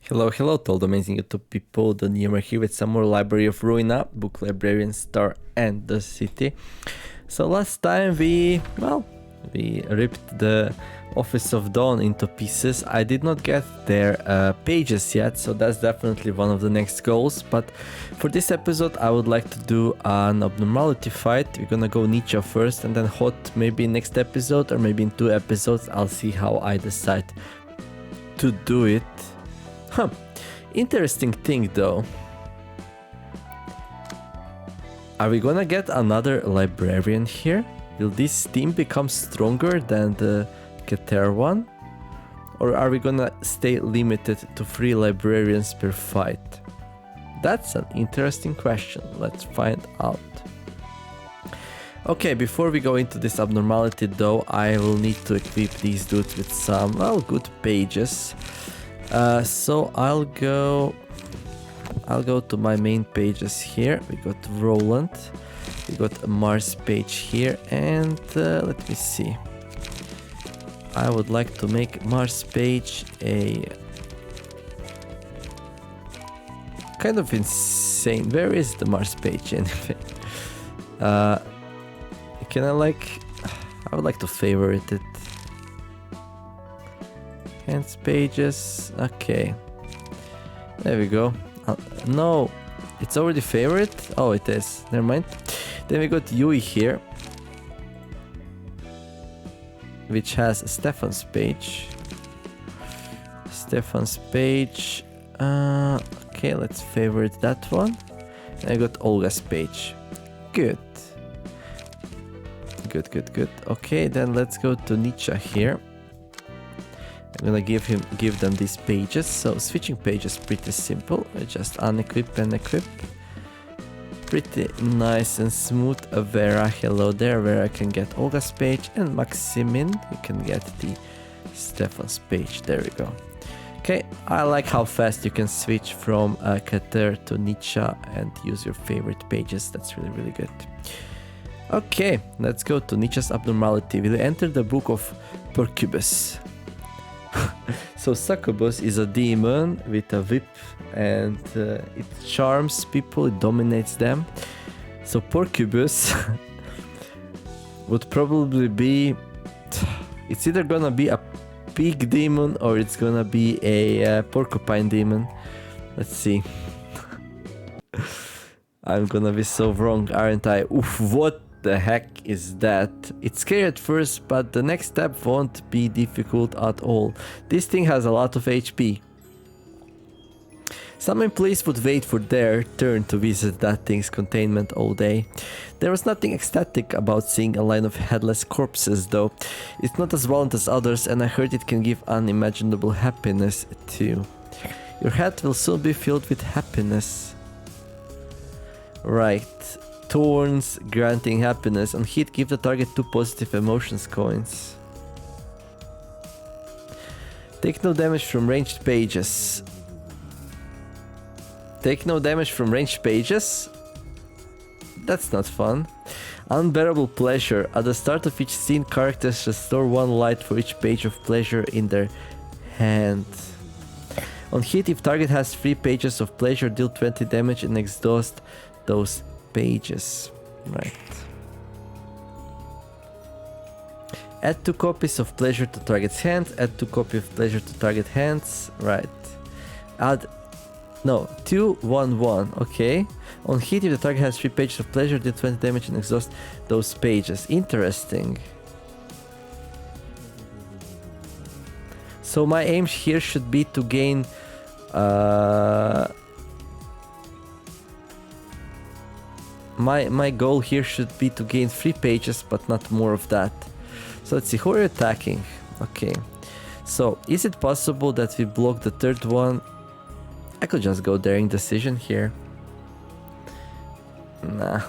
Hello, hello to all the amazing YouTube people. The Neamer here with some more Library of Ruina, Book Librarian Star and the City. So last time we ripped the Office of Dawn into pieces. I did not get their pages yet, so that's definitely one of the next goals. But for this episode, I would like to do an abnormality fight. We're gonna go Nietzsche first and then Hot maybe next episode or maybe in 2 episodes. I'll see how I decide to do it. Interesting thing though. Are we gonna get another librarian here? Will this team become stronger than the Keter one? Or are we gonna stay limited to 3 librarians per fight? That's an interesting question. Let's find out. Okay, before we go into this abnormality though, I will need to equip these dudes with some, good pages. So I'll go to my main pages here. We got Roland, we got a Mars page here, and let me see. I would like to make Mars page a kind of insane. Where is the Mars page anyway? Can I would like to favorite it. Hands pages, okay. There we go. No, it's already favorite? Oh, it is. Never mind. Then we got Yui here, which has Stefan's page. Stefan's page. Okay, let's favorite that one. And I got Olga's page. Good. Good. Okay, then let's go to Nietzsche here. I'm gonna give them these pages. So switching pages pretty simple. I just unequip and equip. Pretty nice and smooth. Vera, hello there. Vera can get Olga's page, and Maximin, you can get the Stefan's page. There we go. Okay, I like how fast you can switch from Keter to Nietzsche and use your favorite pages. That's really good. Okay, let's go to Nietzsche's abnormality. We'll enter the book of Porcubus. So Succubus is a demon with a whip, and it charms people, it dominates them. So Porcubus would probably be... It's either gonna be a pig demon or it's gonna be a porcupine demon. Let's see. I'm gonna be so wrong, aren't I? Oof, what the heck is that? It's scary at first, but the next step won't be difficult at all. This thing has a lot of HP. Some employees would wait for their turn to visit that thing's containment all day. There was nothing ecstatic about seeing a line of headless corpses though. It's not as violent as others, and I heard it can give unimaginable happiness too. Your head will soon be filled with happiness. Right. Thorns granting happiness. On hit, give the target 2 positive emotions coins. Take no damage from ranged pages. Take no damage from ranged pages? That's not fun. Unbearable pleasure. At the start of each scene, characters restore 1 light for each page of pleasure in their hand. On hit, if target has 3 pages of pleasure, deal 20 damage and exhaust those pages. Right. Add 2 copies of pleasure to target's hands. Add 2 copies of pleasure to target hands. Right. Add 2-1-1. Okay. On hit, if the target has 3 pages of pleasure, deal 20 damage and exhaust those pages. Interesting. So my aim here should be to gain My goal here should be to gain 3 pages, but not more of that. So let's see, who are you attacking? Okay. So, is it possible that we block the 3rd one? I could just go daring decision here. Nah.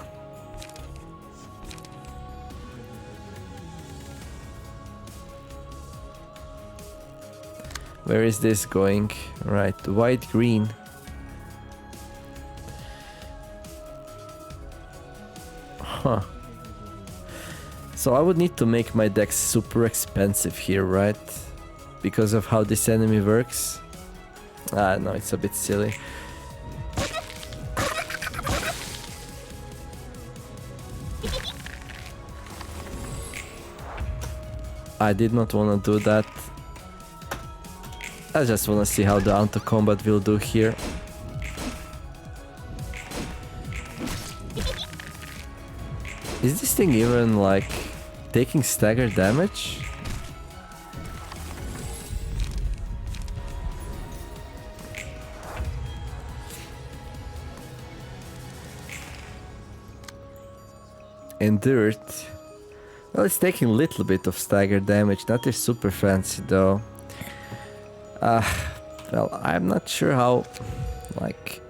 Where is this going? Right, white, green. Huh. So I would need to make my deck super expensive here, right? Because of how this enemy works. No, it's a bit silly. I did not want to do that. I just want to see how the auto combat will do here. Is this thing even like taking stagger damage? Endured. Well, it's taking a little bit of stagger damage. That is super fancy though. Well, I'm not sure how, like...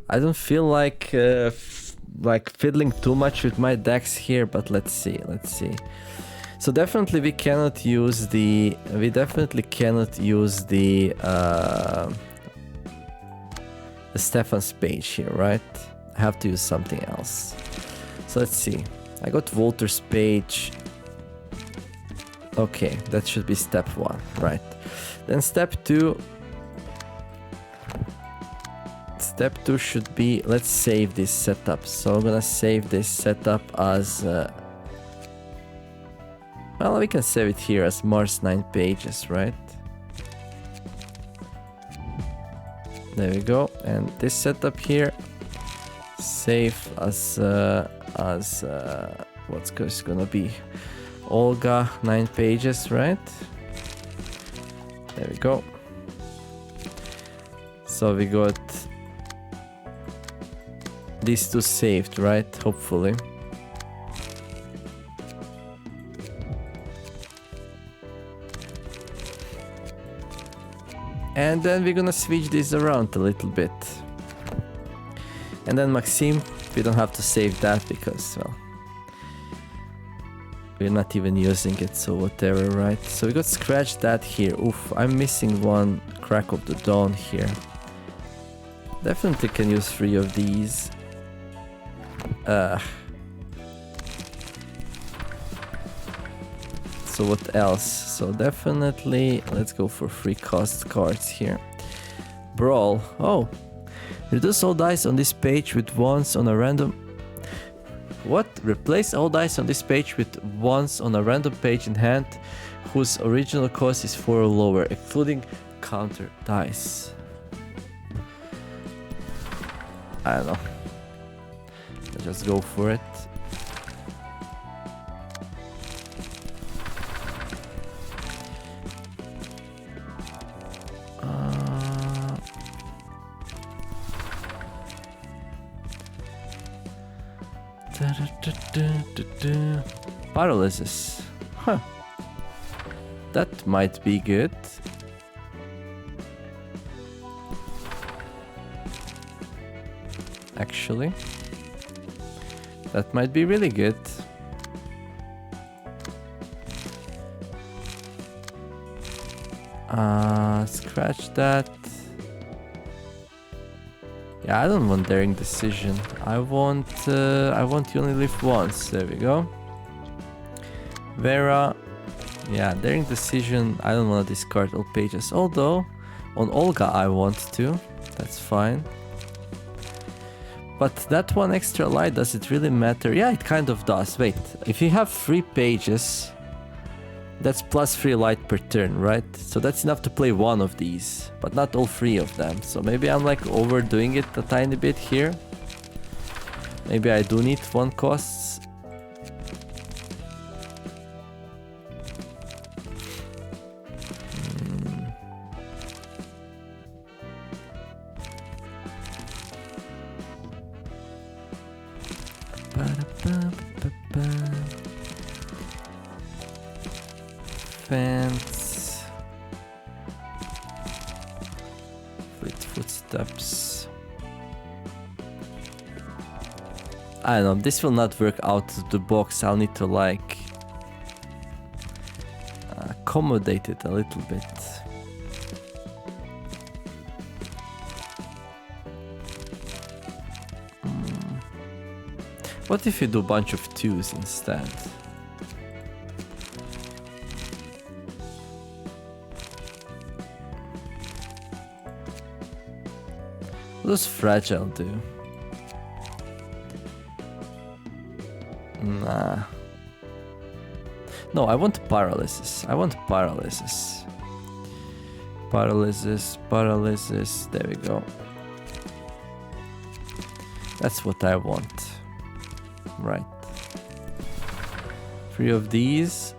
I don't feel like fiddling too much with my decks here, but let's see. So definitely we cannot use the Stefan's page here, right? I have to use something else. So let's see. I got Walter's page. Okay, that should be step 1, right? Then step 2. Step 2 should be, let's save this setup. So I'm gonna save this setup as... well, we can save it here as Mars 9 pages, right? There we go. And this setup here, save as what's gonna be Olga 9 pages, right? There we go. So we got these two saved, right? Hopefully. And then we're gonna switch this around a little bit. And then Maxime, we don't have to save that because, well, we're not even using it, so whatever, right? So we got scratch that here. Oof, I'm missing one Crack of the Dawn here. Definitely can use 3 of these. So what else? So definitely let's go for 3 cost cards here. Brawl. Oh, reduce all dice on this page with ones on a random... What? Replace all dice on this page with ones on a random page in hand whose original cost is 4 or lower, excluding counter dice. I don't know. Let's just go for it. Paralysis. Huh. That might be good. Actually, that might be really good. Scratch that. Yeah, I don't want Daring Decision. I want you only live once. There we go. Vera. Yeah, Daring Decision. I don't want to discard all pages. Although, on Olga I want to. That's fine. But that one extra light, does it really matter? Yeah, it kind of does. Wait, if you have 3 pages, that's plus 3 light per turn, right? So that's enough to play 1 of these, but not all 3 of them. So maybe I'm like overdoing it a tiny bit here. Maybe I do need 1 costs. Fence. Footsteps. I don't know, this will not work out of the box. I'll need to like accommodate it a little bit. What if you do a bunch of 2s instead? What does fragile do? Nah. No, I want paralysis. I want paralysis. Paralysis, paralysis. There we go. That's what I want. Right. 3 of these.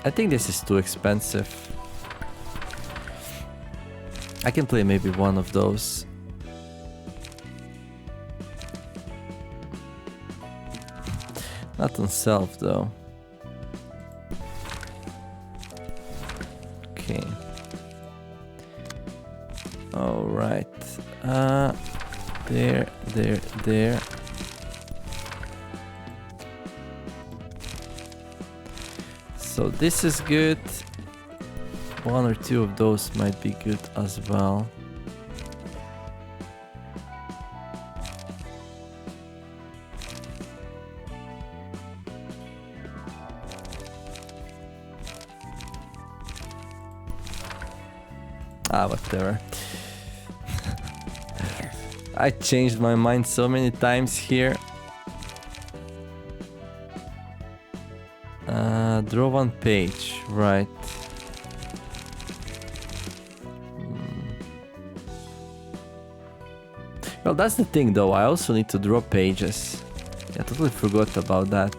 I think this is too expensive. I can play maybe one of those. Not on self though. Okay. All right. There. So this is good. 1 or 2 of those might be good as well. Whatever. I changed my mind so many times here. Draw 1 page, right. Well, that's the thing though, I also need to draw pages. I totally forgot about that.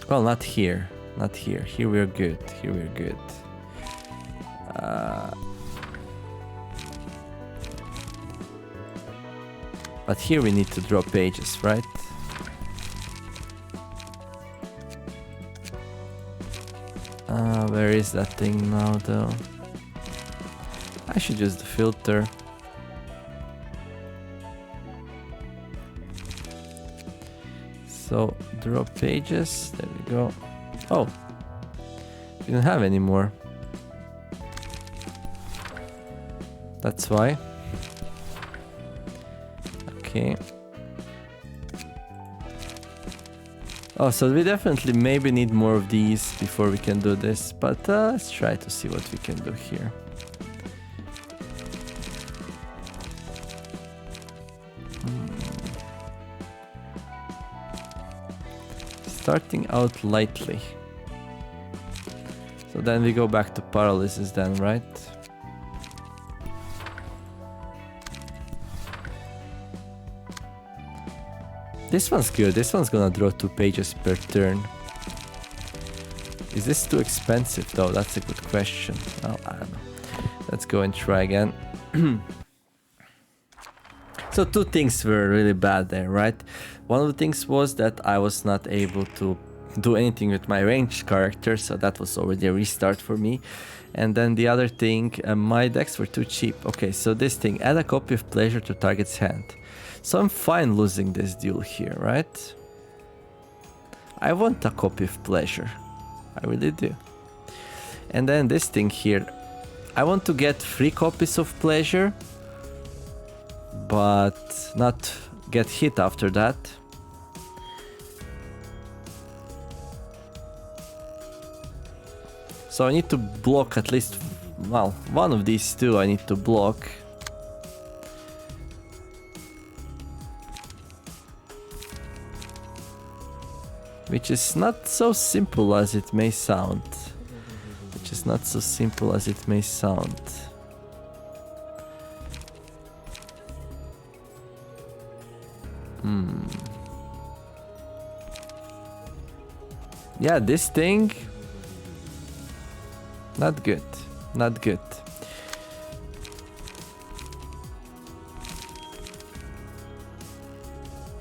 Well, not here. Not here. Here we're good. Here we're good. But here we need to draw pages, right? Where is that thing now though? I should use the filter. So draw pages, there we go. Oh, we don't have any more. That's why. Okay. Oh, so we definitely maybe need more of these before we can do this, but let's try to see what we can do here. Starting out lightly. So then we go back to paralysis then, right? This one's good. This one's gonna draw 2 pages per turn. Is this too expensive though? That's a good question. Well, I don't know. Let's go and try again. So 2 things were really bad there, right? One of the things was that I was not able to do anything with my ranged character, so that was already a restart for me. And then the other thing, my decks were too cheap. Okay, so this thing, add a copy of pleasure to target's hand. So I'm fine losing this duel here, right? I want a copy of pleasure. I really do. And then this thing here, I want to get 3 copies of pleasure, but not get hit after that. So I need to block at least, well, one of these 2 I need to block. Which is not so simple as it may sound. Which is not so simple as it may sound. Yeah, this thing... Not good. Not good.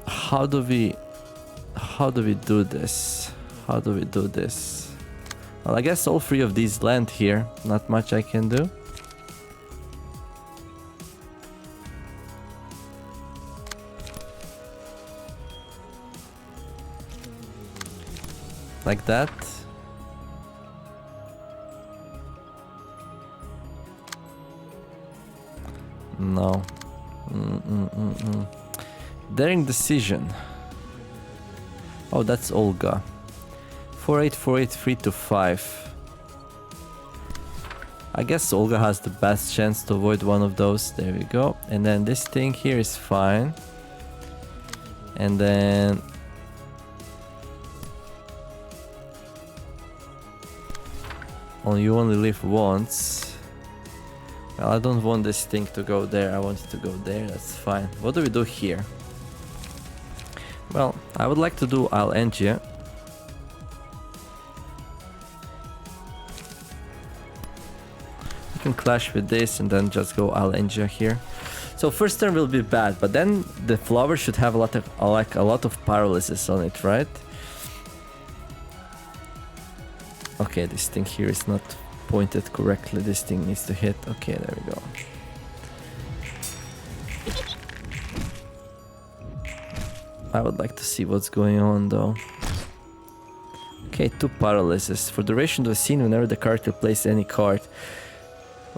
How do we do this? How do we do this? Well, I guess all 3 of these land here. Not much I can do. Like that. No. Daring decision. Oh, that's Olga. 4848 3 to 5. I guess Olga has the best chance to avoid one of those. There we go. And then this thing here is fine. And then... oh, you only live once. Well, I don't want this thing to go there. I want it to go there. That's fine. What do we do here? Well, I would like to do I'll end you. You can clash with this and then just go I'll end you here. So first turn will be bad, but then the flower should have a lot of paralysis on it, right? Okay, this thing here is not pointed correctly. This thing needs to hit. Okay, there we go. I would like to see what's going on though. Okay, 2 paralysis. For duration of the scene, whenever the character plays any card.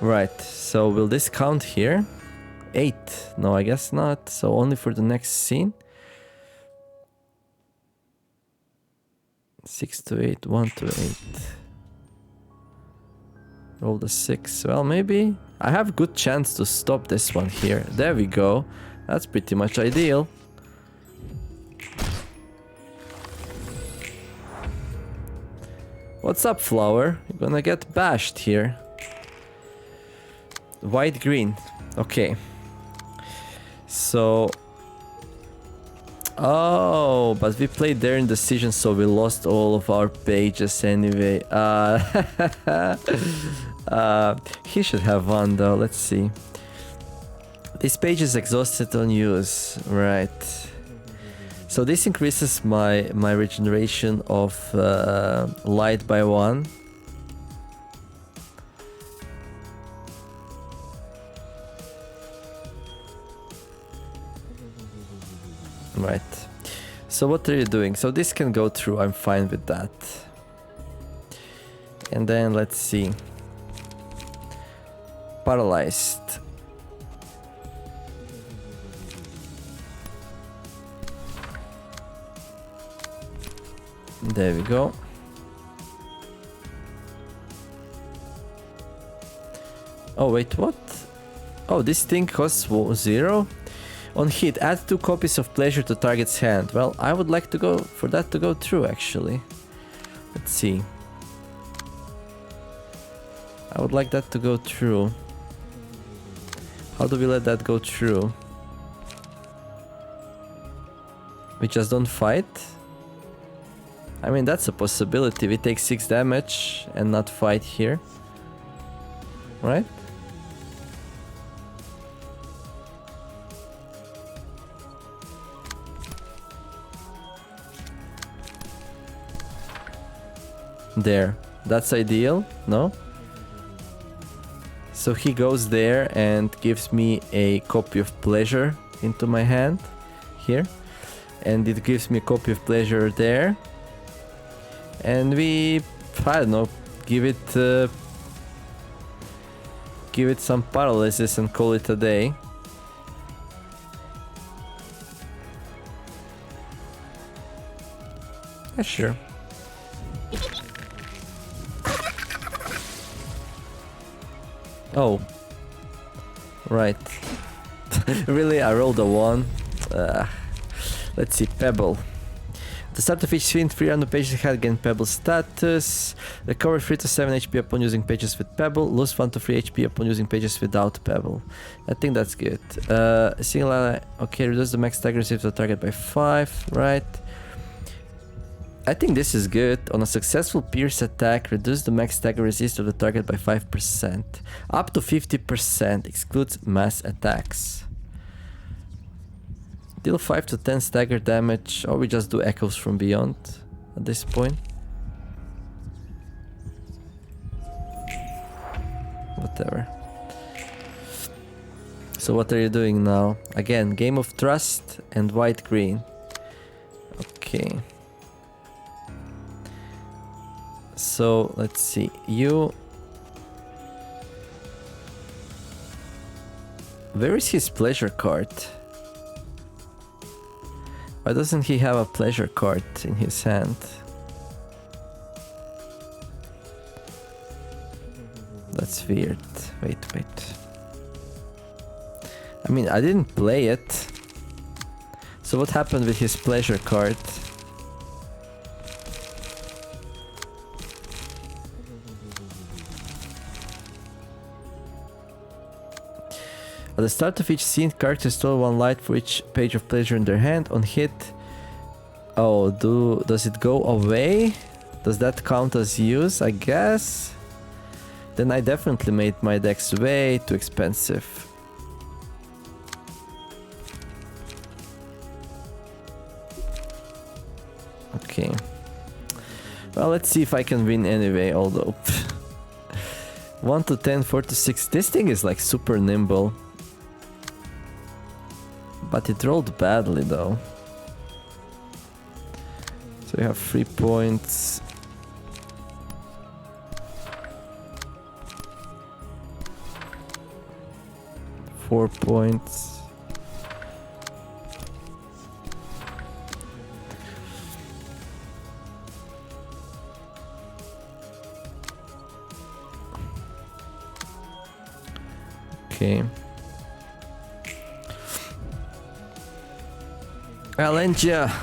Right, so will this count here? 8. No, I guess not. So only for the next scene. 6 to 8, 1 to 8. Roll the 6. Well, maybe I have good chance to stop this one here. There we go. That's pretty much ideal. What's up, flower? You're gonna get bashed here. White green. Okay. So... oh, but we played their indecision, so we lost all of our pages anyway. He should have won though. Let's see. This page is exhausted on use. Right. So this increases my regeneration of light by 1. Right. So what are you doing? So this can go through. I'm fine with that. And then let's see. Paralyzed. There we go. Oh wait, what? Oh, this thing costs 0? On hit, add 2 copies of pleasure to target's hand. Well, I would like to go for that to go through actually. Let's see. I would like that to go through. How do we let that go through? We just don't fight? I mean, that's a possibility. We take 6 damage and not fight here. Right? There. That's ideal, no? So he goes there and gives me a copy of pleasure into my hand. Here. And it gives me a copy of pleasure there. And we, I don't know, give it some paralysis and call it a day. Yeah, sure. Oh. Right. Really? I rolled a 1. Let's see, Pebble. At the start of each scene, 3 random pages ahead gain Pebble status. Recover 3 to 7 HP upon using pages with Pebble. Lose 1 to 3 HP upon using pages without Pebble. I think that's good. Single, okay, reduce the max attack received to the target by 5, right? I think this is good. On a successful pierce attack, reduce the max stagger resist of the target by 5%. Up to 50%, excludes mass attacks. Deal 5 to 10 stagger damage, or we just do echoes from beyond at this point. Whatever. So what are you doing now? Again, game of trust and white green. Okay. So let's see, where is his pleasure card? Why doesn't he have a pleasure card in his hand? That's weird. Wait. I mean, I didn't play it. So what happened with his pleasure card? At the start of each scene, characters store 1 light for each page of pleasure in their hand. On hit... Oh, does it go away? Does that count as use? I guess. Then I definitely made my decks way too expensive. Okay. Well, let's see if I can win anyway, although... 1 to 10, 4 to 6. This thing is like super nimble. But it rolled badly though. So we have 3 points. Four points. Okay. Alentia.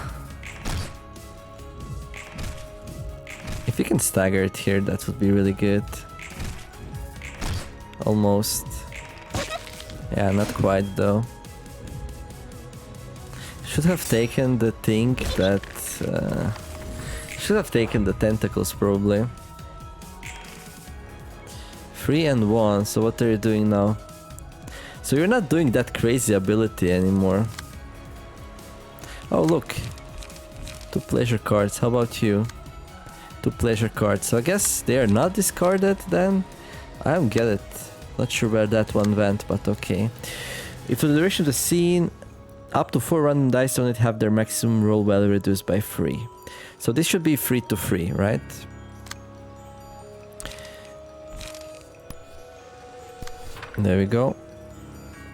If you can stagger it here, that would be really good. Almost. Yeah, not quite though. Should have taken the thing that... should have taken the tentacles probably. 3 and 1, so what are you doing now? So you're not doing that crazy ability anymore. Oh look! 2 pleasure cards, how about you? 2 pleasure cards, so I guess they are not discarded then? I don't get it. Not sure where that one went, but okay. If for the duration of the scene, up to 4 random dice on it have their maximum roll value reduced by 3. So this should be 3 to 3, right? There we go.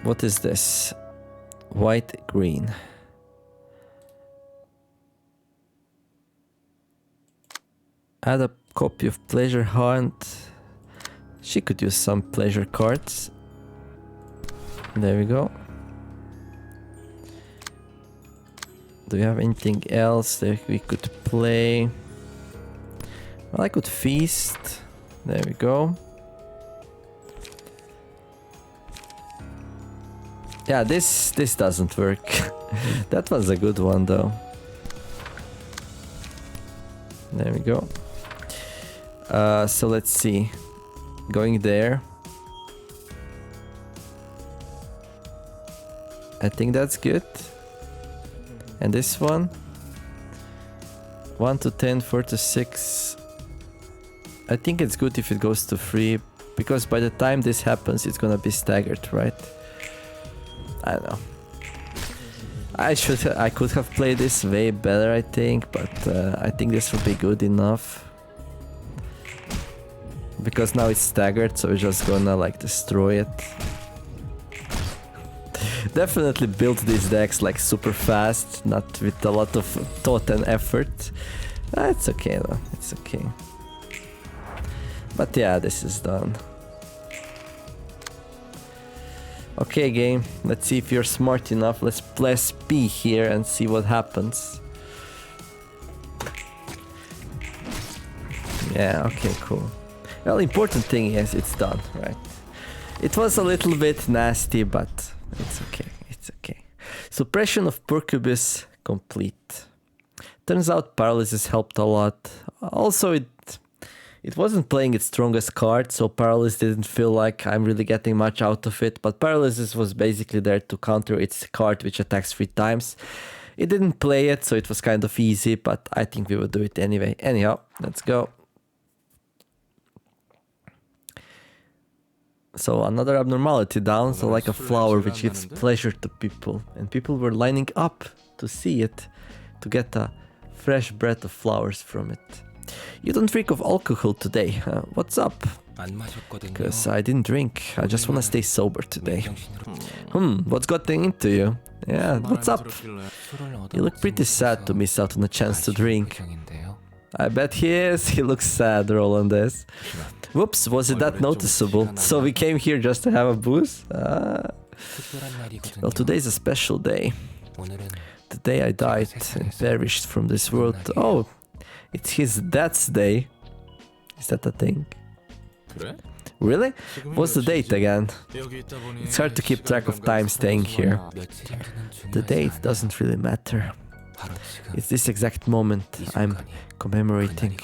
What is this? White, green. Add a copy of Pleasure Hunt. She could use some pleasure cards. There we go. Do we have anything else that we could play? Well, I could feast. There we go. Yeah, this doesn't work. That was a good one though. There we go. So let's see. Going there. I think that's good. And this one. 1 to 10, 4 to 6. I think it's good if it goes to 3. Because by the time this happens, it's gonna be staggered, right? I don't know. I could have played this way better, I think, but I think this will be good enough. Because now it's staggered, so we're just gonna like destroy it. Definitely built these decks like super fast, not with a lot of thought and effort. It's okay though, it's okay. But yeah, this is done. Okay game, let's see if you're smart enough. Let's press P here and see what happens. Yeah, okay, cool. Well, important thing is it's done, right? It was a little bit nasty, but it's okay, it's okay. Suppression of Percubus complete. Turns out Paralysis helped a lot. Also, it wasn't playing its strongest card, so Paralysis didn't feel like I'm really getting much out of it, but Paralysis was basically there to counter its card which attacks 3 times. It didn't play it, so it was kind of easy, but I think we would do it anyway. Anyhow, let's go. So another abnormality down, so like a flower which gives pleasure to people. And people were lining up to see it, to get a fresh breath of flowers from it. You don't drink of alcohol today. What's up? Because I didn't drink. I just want to stay sober today. What's gotten into you? Yeah, what's up? You look pretty sad to miss out on a chance to drink. I bet he is. He looks sad, Roland is. Whoops, was it that noticeable? So we came here just to have a booze? Well, today's a special day. The day I died and perished from this world. Oh, it's his dad's day. Is that a thing? Really? What's the date again? It's hard to keep track of time staying here. The date doesn't really matter. It's this exact moment I'm commemorating.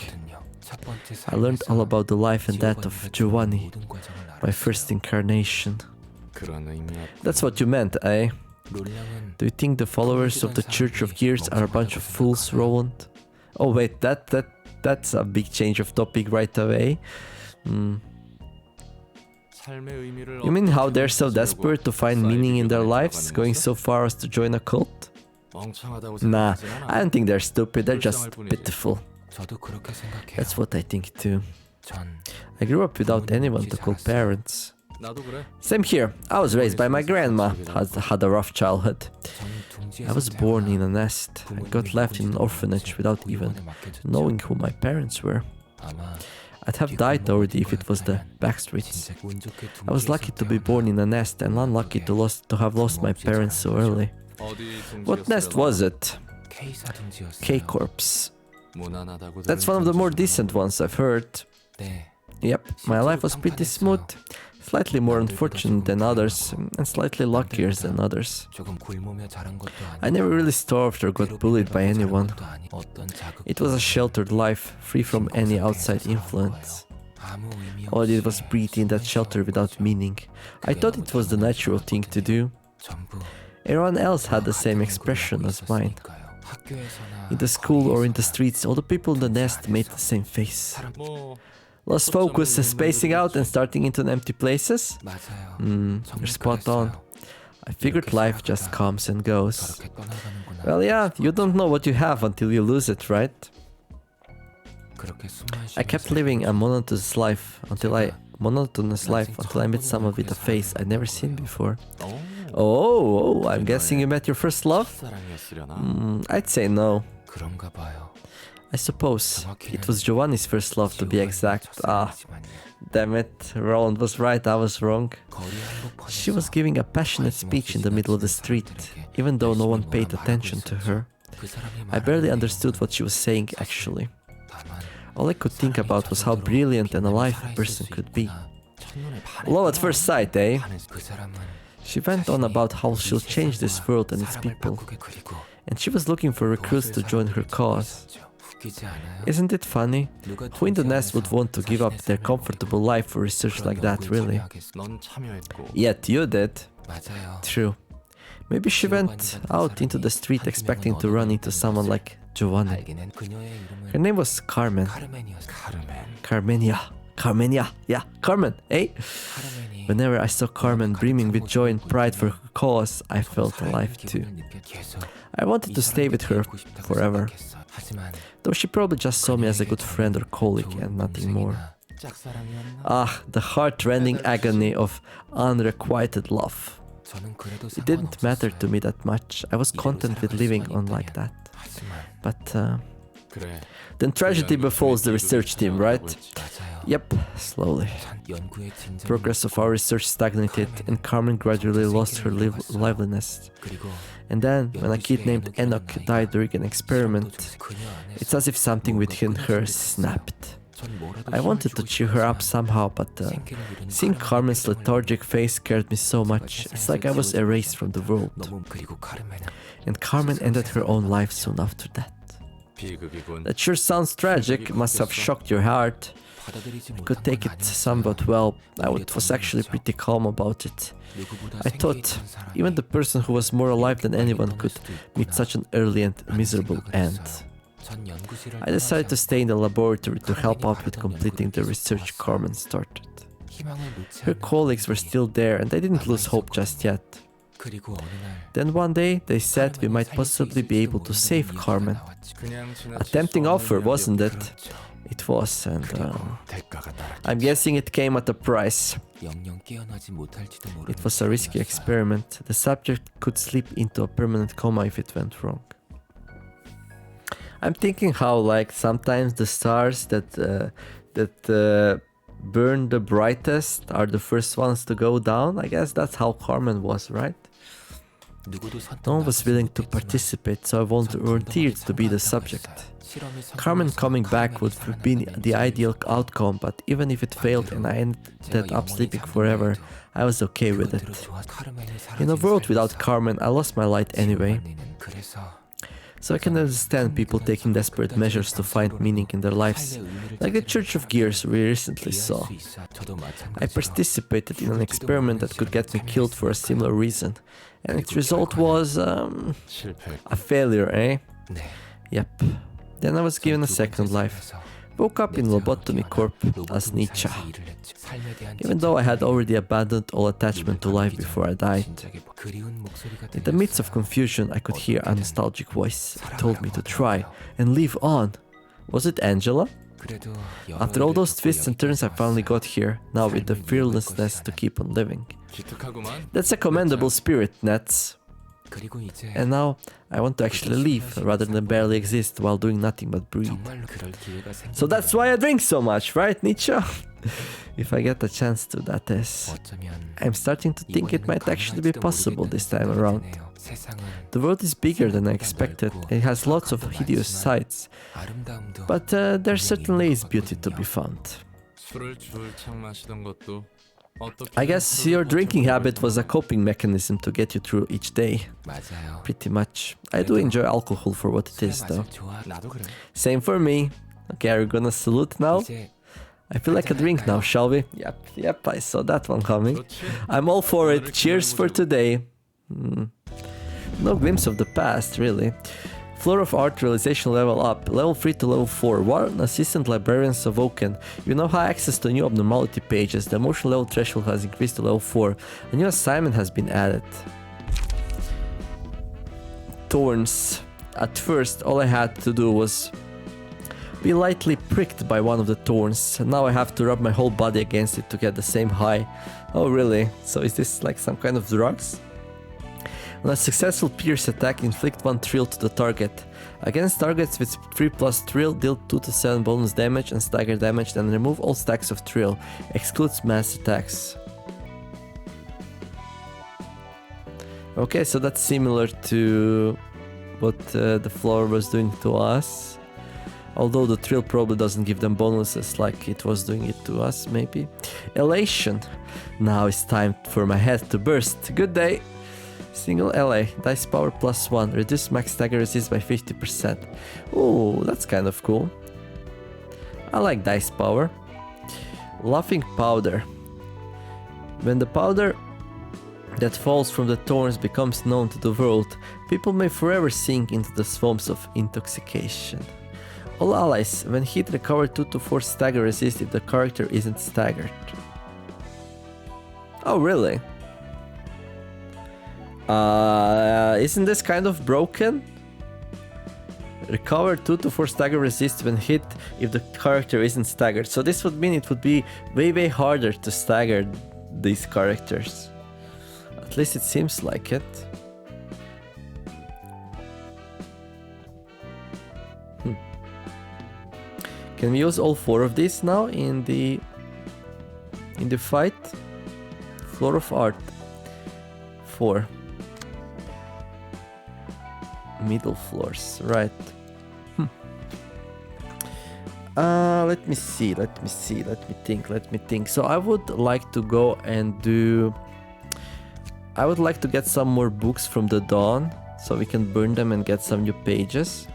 I learned all about the life and death of Giovanni, my first incarnation. That's what you meant, eh? Do you think the followers of the Church of Gears are a bunch of fools, Roland? Oh wait, that's a big change of topic right away. You mean how they're so desperate to find meaning in their lives, going so far as to join a cult? Nah, I don't think they're stupid, they're just pitiful. That's what I think too. I grew up without anyone to call parents. Same here. I was raised by my grandma, had a rough childhood. I was born in a nest and got left in an orphanage without even knowing who my parents were. I'd have died already if it was the Backstreets. I was lucky to be born in a nest and unlucky to have lost my parents so early. What nest was it? K-Corps. That's one of the more decent ones I've heard. Yep, my life was pretty smooth, slightly more unfortunate than others, and slightly luckier than others. I never really starved or got bullied by anyone. It was a sheltered life, free from any outside influence. All I did was breathe in that shelter without meaning. I thought it was the natural thing to do. Everyone else had the same expression as mine. In the school or in the streets, all the people in the nest made the same face. Lost focus, spacing out and starting into empty places? You're spot on. I figured life just comes and goes. Well, yeah, you don't know what you have until you lose it, right? I kept living a monotonous life until I met someone with a face I'd never seen before. Oh, I'm guessing you met your first love? I'd say no. I suppose it was Giovanni's first love, to be exact. Damn it, Roland was right, I was wrong. She was giving a passionate speech in the middle of the street, even though no one paid attention to her. I barely understood what she was saying, actually. All I could think about was how brilliant and alive a person could be. Love at first sight, eh? She went on about how she'll change this world and its people, and she was looking for recruits to join her cause. Isn't it funny? Who in the nest would want to give up their comfortable life for research like that, really? Yet you did. True. Maybe she went out into the street expecting to run into someone like Giovanni. Her name was Carmen. Carmenia. Yeah, Carmen, eh? Whenever I saw Carmen brimming with joy and pride for her cause, I felt alive too. I wanted to stay with her forever. Though she probably just saw me as a good friend or colleague and nothing more. The heart-rending agony of unrequited love. It didn't matter to me that much. I was content with living on like that. But then tragedy befalls the research team, right? Yep, slowly. Progress of our research stagnated and Carmen gradually lost her liveliness. And then, when a kid named Enoy died during an experiment, it's as if something within her snapped. I wanted to cheer her up somehow, but seeing Carmen's lethargic face scared me so much. It's like I was erased from the world. And Carmen ended her own life soon after that. That sure sounds tragic, it must have shocked your heart. I could take it somewhat well. I was actually pretty calm about it. I thought even the person who was more alive than anyone could meet such an early and miserable end. I decided to stay in the laboratory to help out with completing the research Carmen started. Her colleagues were still there and I didn't lose hope just yet. Then one day they said we might possibly be able to save Carmen. A tempting offer, wasn't it? It was, and I'm guessing it came at a price. It was a risky experiment. The subject could slip into a permanent coma if it went wrong. I'm thinking how, like, sometimes the stars that burn the brightest are the first ones to go down. I guess that's how Carmen was, right? No one was willing to participate, so I volunteered to be the subject. Carmen coming back would have been the ideal outcome, but even if it failed and I ended up sleeping forever, I was okay with it. In a world without Carmen, I lost my light anyway. So I can understand people taking desperate measures to find meaning in their lives, like the Church of Gears we recently saw. I participated in an experiment that could get me killed for a similar reason, and its result was a failure, eh? Yep. Then I was given a second life. Woke up in lobotomy corp as Nietzsche. Even though I had already abandoned all attachment to life before I died. In the midst of confusion, I could hear a nostalgic voice. It told me to try and live on. Was it Angela? After all those twists and turns, I finally got here, now with the fearlessness to keep on living. That's a commendable spirit, Nets. And now I want to actually live rather than barely exist while doing nothing but breathe. So that's why I drink so much, right, Nietzsche? If I get a chance to, that is. I'm starting to think it might actually be possible this time around. The world is bigger than I expected. It has lots of hideous sides. But there certainly is beauty to be found. I guess your drinking habit was a coping mechanism to get you through each day. Pretty much. I do enjoy alcohol for what it is, though. Same for me. Okay, are you gonna salute now? I feel like a drink now, shall we? Yep, I saw that one coming. I'm all for it. Cheers for today. No glimpse of the past, really. Floor of Art realization level up, level 3 to level 4, Warren Assistant Librarians awoken. You now have access to new abnormality pages, the emotion level threshold has increased to level 4, a new assignment has been added. Thorns. At first, all I had to do was be lightly pricked by one of the thorns, now I have to rub my whole body against it to get the same high. Oh really? So is this like some kind of drugs? On a successful pierce attack, inflict 1 thrill to the target. Against targets with 3+ thrill, deal 2 to 7 bonus damage and stagger damage, then remove all stacks of thrill. Excludes mass attacks. Okay, so that's similar to what the floor was doing to us. Although the thrill probably doesn't give them bonuses like it was doing it to us, maybe. Elation. Now it's time for my head to burst. Good day. Single LA, dice power +1, reduce max stagger resist by 50%. Ooh, that's kind of cool. I like dice power. Laughing powder. When the powder that falls from the thorns becomes known to the world, people may forever sink into the swamps of intoxication. All allies, when hit, recover 2 to 4 stagger resist if the character isn't staggered. Oh, really? Isn't this kind of broken? Recover 2 to 4 stagger resist when hit if the character isn't staggered. So this would mean it would be way harder to stagger these characters. At least it seems like it. Can we use all 4 of these now in the fight? Floor of Art. 4. Middle floors, right. Let me think. So I would like to go and do... I would like to get some more books from the Dawn, so we can burn them and get some new pages.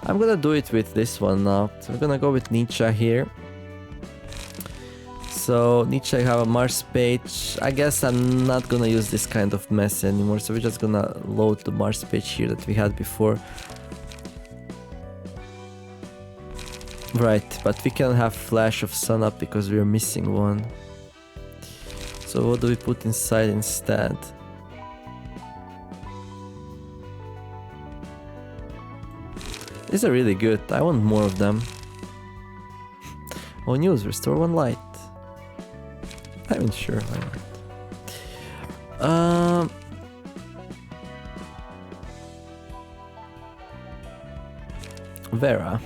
I'm gonna do it with this one now. So we're gonna go with Nietzsche here. So Nietzsche have a Mars page. I guess I'm not gonna use this kind of mess anymore, so we're just gonna load the Mars page here that we had before. Right, but we can have Flash of Sun up because we're missing one. So what do we put inside instead? These are really good. I want more of them. Oh, news, restore 1 light. I mean, sure, why not? Vera.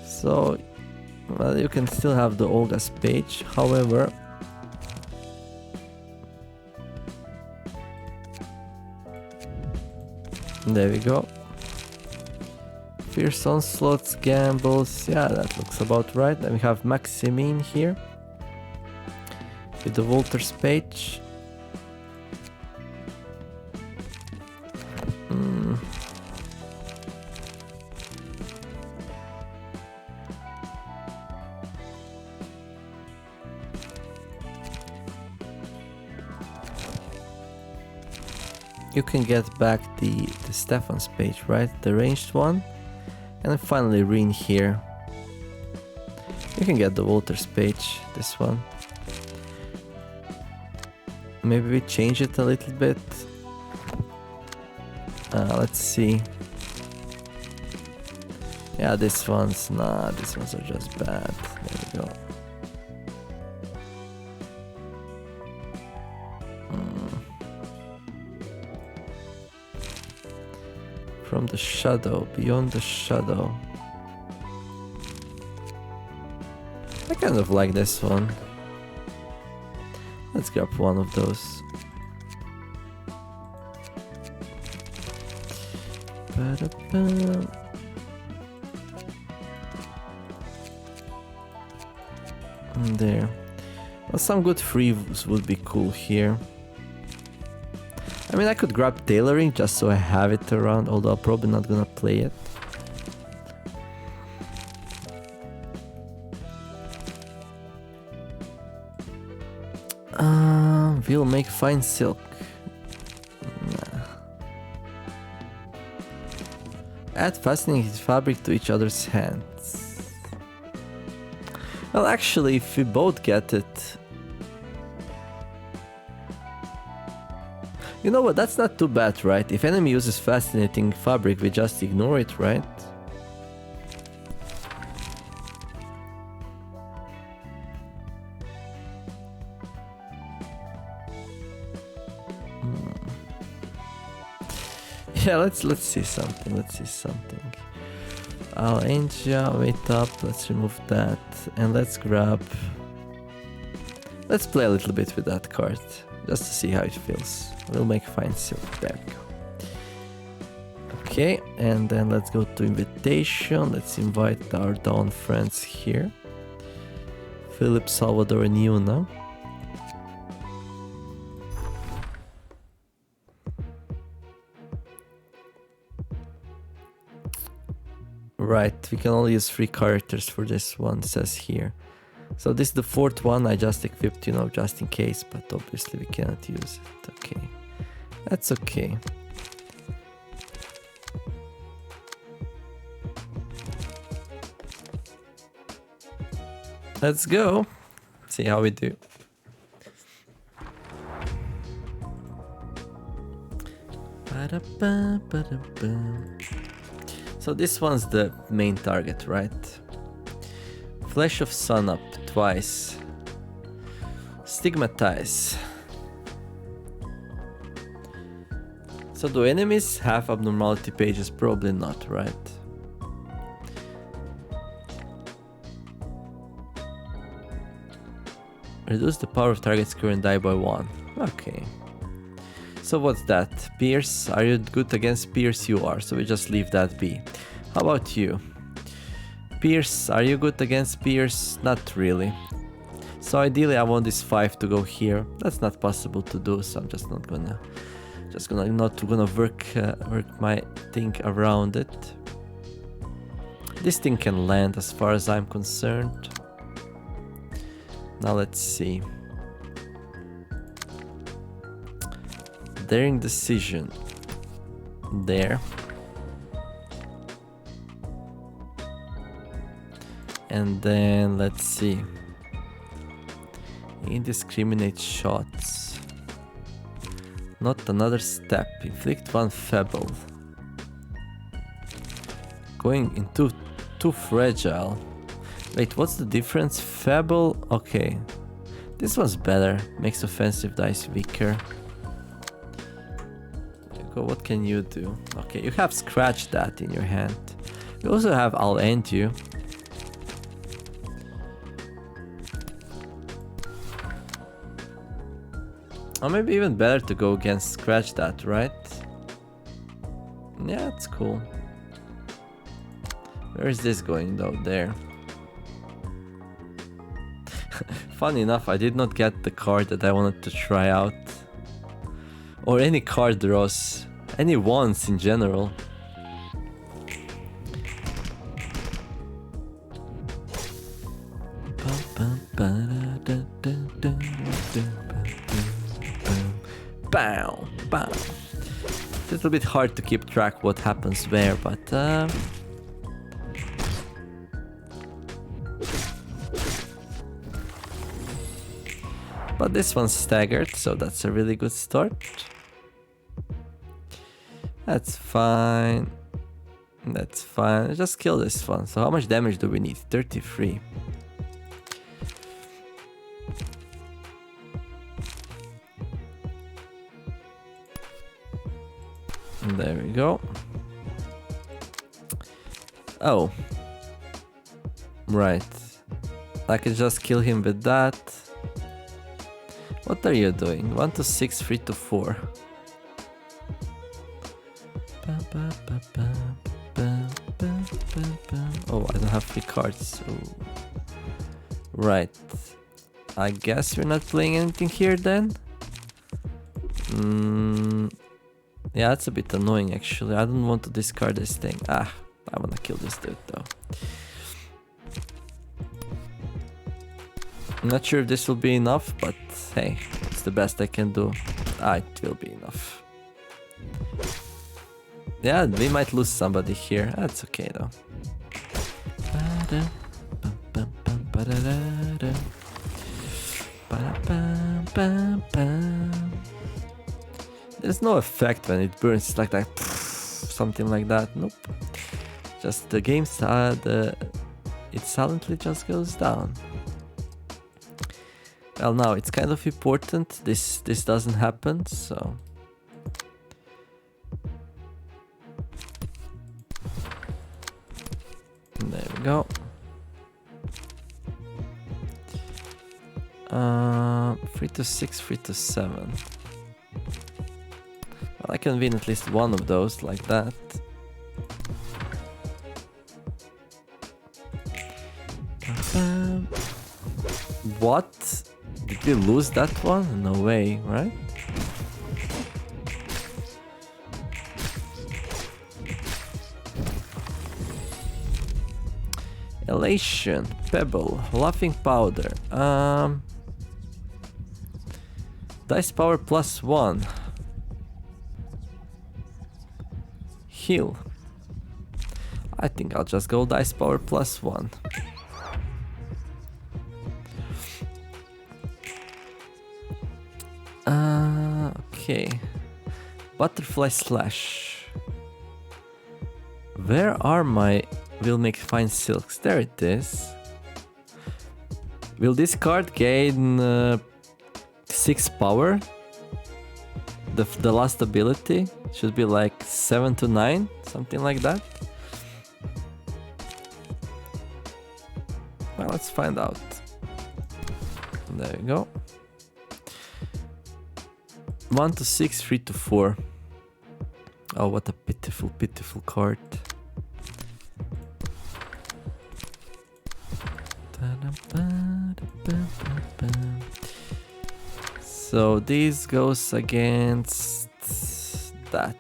So, Well, you can still have the Olga's page, however... There we go. Fierce onslaughts, gambles, yeah, that looks about right. Then we have Maximine here. With the Volter's page. You can get back the Stefan's page, right? The ranged one. And then finally Ruin here. You can get the Volter's page, this one. Maybe we change it a little bit. Let's see. Yeah, these ones are just bad. There we go. From the shadow, beyond the shadow. I kind of like this one. Let's grab one of those. There. Well, some good frees would be cool here. I mean, I could grab tailoring just so I have it around, although I'm probably not gonna play it. We'll make fine silk. Nah. Add fascinating fabric to each other's hands. Well, actually, if we both get it... You know what, that's not too bad, right? If enemy uses fascinating fabric, we just ignore it, right? Yeah, let's see something, Al'Engia, wait up, let's remove that, and let's grab... Let's play a little bit with that card, just to see how it feels. We'll make fine silk, there we go. Okay, and then let's go to invitation, let's invite our Dawn friends here. Philip, Salvador, and Yuna. Right, we can only use 3 characters for this one, it says here. So this is the 4th one, I just equipped, you know, just in case, but obviously we cannot use it. Okay, that's okay. Let's go, see how we do. So this one's the main target, right? Flesh of Sun up twice. Stigmatize. So do enemies have abnormality pages? Probably not, right? Reduce the power of target's current die by 1. Okay. So what's that? Pierce? Are you good against Pierce? You are, so we just leave that be. How about you? Pierce, are you good against Pierce? Not really. So ideally I want this 5 to go here. That's not possible to do, so I'm just not gonna work my thing around it. This thing can land as far as I'm concerned. Now let's see. Daring decision. There. And then let's see. Indiscriminate shots. Not another step. Inflict 1 Febble. Going into too fragile. Wait, what's the difference? Febble? Okay. This one's better. Makes offensive dice weaker. What can you do? Okay, you have Scratch that in your hand. You also have I'll End You. Or maybe even better to go against scratch that, right? Yeah, it's cool. Where is this going though? There. Funny enough, I did not get the card that I wanted to try out. Or any card draws. Any ones in general. Bow, bow. It's a little bit hard to keep track what happens where, but this one's staggered, so that's a really good start. That's fine. That's fine. Just kill this one. So how much damage do we need? 33. There we go. Oh. Right. I can just kill him with that. What are you doing? 1 to 6, 3 to 4. Oh, I don't have 3 cards. So... Right. I guess we're not playing anything here then? Yeah, that's a bit annoying actually. I don't want to discard this thing. I wanna kill this dude though. I'm not sure if this will be enough, but hey, it's the best I can do. It will be enough. Yeah, we might lose somebody here. That's okay though. There's no effect when it burns. It's like that, something like that. Nope. Just the game it silently just goes down. Well, now it's kind of important. This doesn't happen, so. There we go. 3 to 6, 3 to 7. Well, I can win at least one of those like that. What? Did we lose that one? No way, right? Elation, Pebble, Laughing Powder. Dice power +1. Heal. I think I'll just go dice power +1. Okay. Butterfly Slash. Where are my will make fine silks? There it is. Will this card gain 6 power? The last ability should be like 7 to 9, something like that. Well, let's find out. There we go. 1 to 6, 3 to 4. Oh, what a pitiful, pitiful card. So this goes against that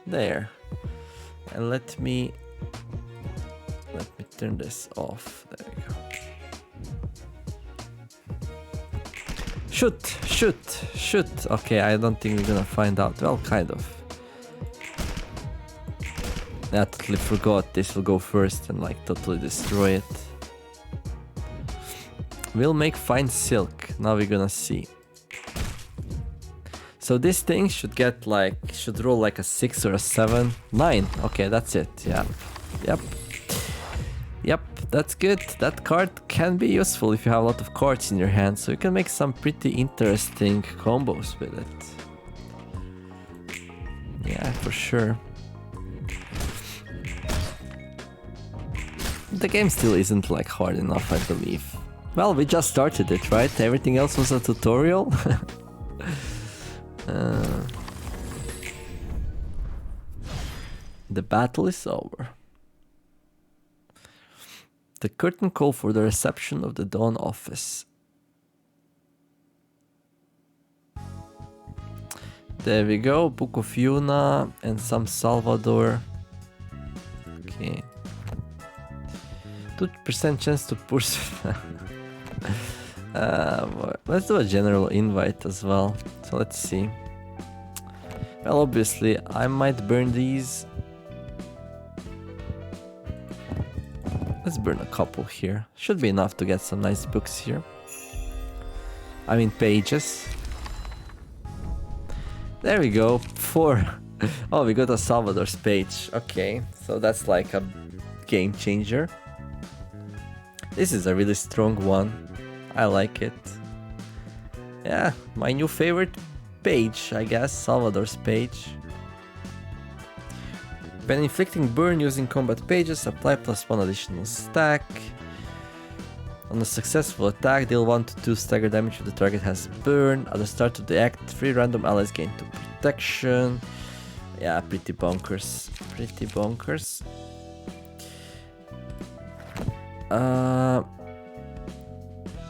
there, and let me turn this off. There we go. Shoot, shoot, shoot. Okay, I don't think we're gonna find out. Well, kind of. I totally forgot this will go first and like totally destroy it. We'll make fine silk. Now we're gonna see. So this thing should get like, should roll like a 6 or a 7. 9. Okay, that's it. Yeah. Yep. Yep, that's good. That card can be useful if you have a lot of cards in your hand, so you can make some pretty interesting combos with it. Yeah, for sure. The game still isn't like hard enough, I believe. Well, we just started it, right? Everything else was a tutorial. The battle is over. The curtain call for the reception of the Dawn office. There we go, Book of Yuna and some Salvador. Okay. 2% chance to push. Let's do a general invite as well. So let's see. Well, obviously, I might burn these. Let's burn a couple here. Should be enough to get some nice books here. I mean, pages. There we go. 4. Oh, we got a Salvador's page. Okay, so that's like a game changer. This is a really strong one. I like it. Yeah, my new favorite page, I guess. Salvador's page. When inflicting burn using combat pages, apply +1 additional stack. On a successful attack, deal 1 to 2 stagger damage if the target has burn. At the start of the act, 3 random allies gain 2 protection. Yeah, pretty bonkers. Pretty bonkers.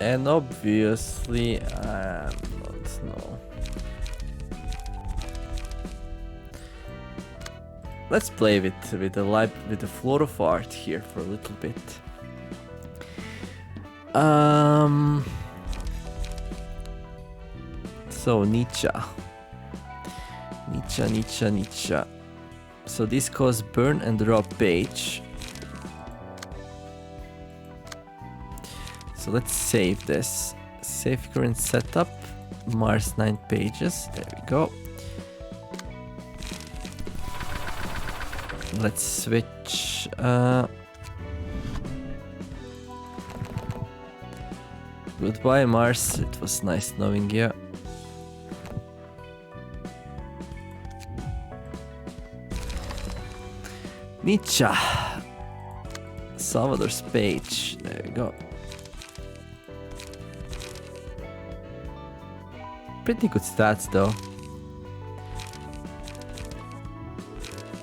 And obviously, I don't know. Let's play with the floor of art here for a little bit. So Nietzsche. So this causes burn and draw a page. So let's save this. Save current setup. Mars 9 pages. There we go. Let's switch. Goodbye, Mars. It was nice knowing you. Nietzsche. Salvador's page. There we go. Pretty good stats though.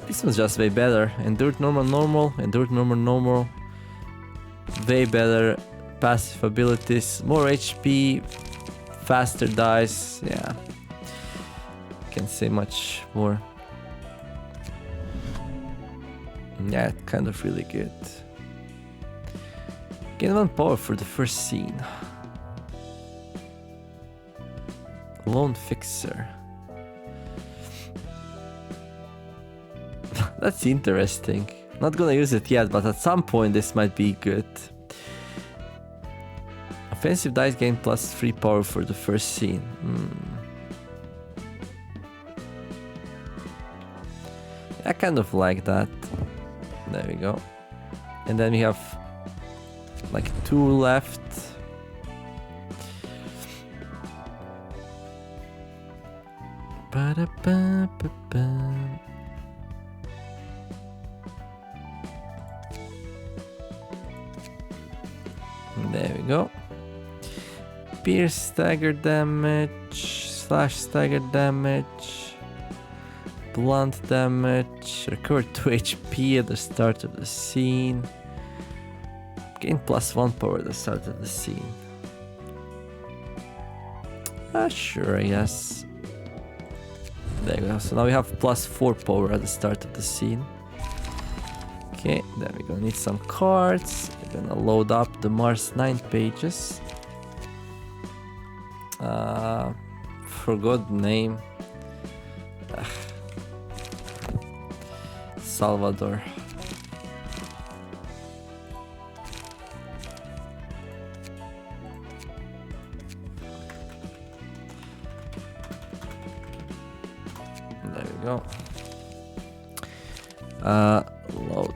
This one's just way better. Endured normal, endured normal. Way better passive abilities, more HP, faster dice. Yeah, can't say much more. Yeah, kind of really good. Gain 1 power for the first scene. Lone Fixer. That's interesting. Not gonna use it yet, but at some point this might be good. Offensive dice gain +3 power for the first scene. I kind of like that. There we go. And then we have like 2 left. There we go. Pierce stagger damage, slash stagger damage, blunt damage, recover 2 HP at the start of the scene, gain +1 power at the start of the scene. Sure, I guess. There we go. So now we have +4 power at the start of the scene. Okay, then we're gonna need some cards. We're gonna load up the Mars 9 pages. Forgot name. Salvador. There we go. Load.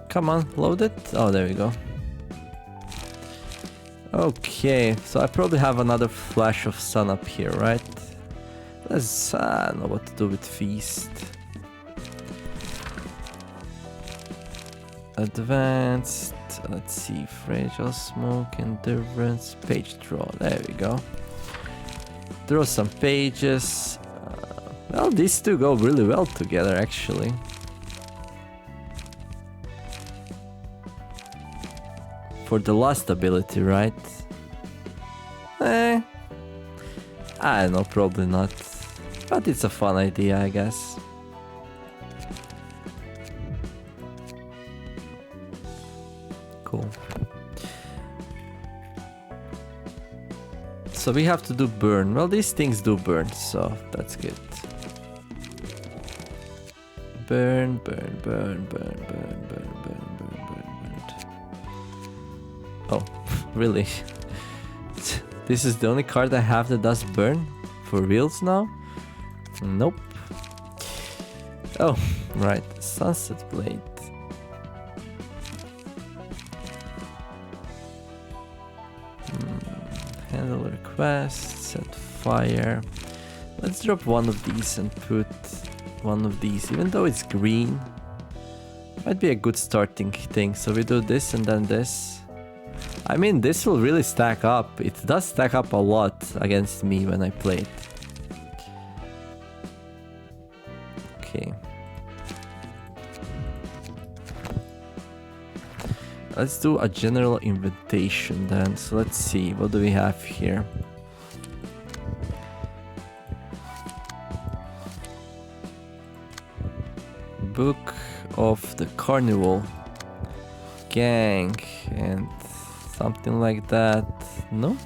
Come on, load it. Oh, there we go. Okay, so I probably have another flash of sun up here, right? Let's know what to do with feast. Advanced. Let's see. Fragile, smoke, endurance, page draw. There we go. Draw some pages. Well, these two go really well together, actually. For the last ability, right? I don't know, probably not. But it's a fun idea, I guess. Cool. So we have to do burn. Well, these things do burn, so that's good. Burn, burn, burn, burn, burn, burn, burn, burn, burn, burn. Oh, really? This is the only card I have that does burn? For reals now? Nope. Oh, right. Sunset Blade. Handle request, set fire. Let's drop one of these and put one of these, even though it's green. Might be a good starting thing. So we do this and then this. I mean, this will really stack up. It does stack up a lot against me when I play it. Okay. Let's do a general invitation then. So let's see, what do we have here? Book of the Carnival Gang and something like that. Nope.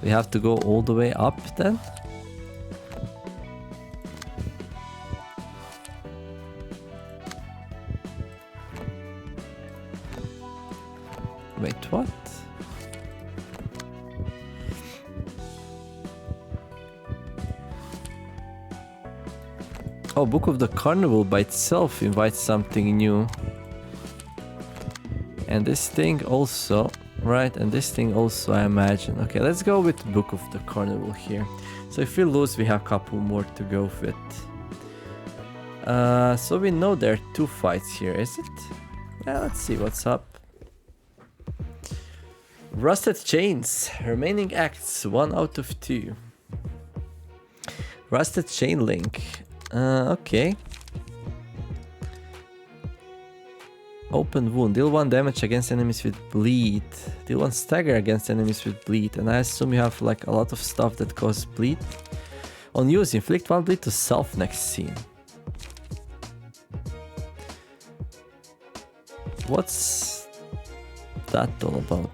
We have to go all the way up then. Wait, what? Oh, Book of the Carnival by itself invites something new. And this thing also, right? And this thing also, I imagine. Okay, let's go with Book of the Carnival here. So if we lose, we have a couple more to go with. So we know there are 2 fights here, is it? Yeah, let's see what's up. Rusted Chains. Remaining acts, 1 out of 2. Rusted Chain Link. Okay. Open wound. Deal 1 damage against enemies with bleed. Deal 1 stagger against enemies with bleed. And I assume you have like a lot of stuff that causes bleed. On use, inflict 1 bleed to self next scene. What's that all about?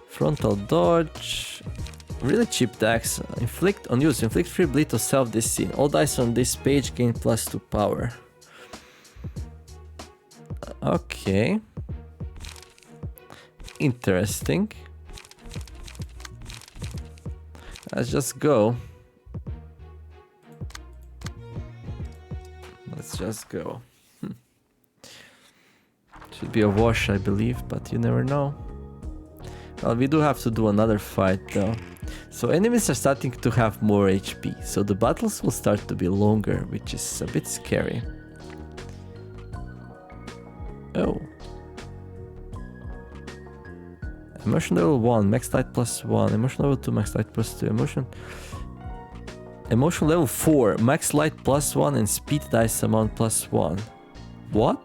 Frontal dodge. Really cheap decks. Inflict on use. Inflict 3 bleed to self this scene. All dice on this page gain +2 power. Okay. Interesting. Let's just go. Let's just go. Should be a wash, I believe, but you never know. Well, we do have to do another fight though. So enemies are starting to have more HP, so the battles will start to be longer, which is a bit scary. Oh. Emotion level 1, max light +1. Emotion level 2, max light +2. Emotion level 4, max light +1 and speed dice amount +1. What?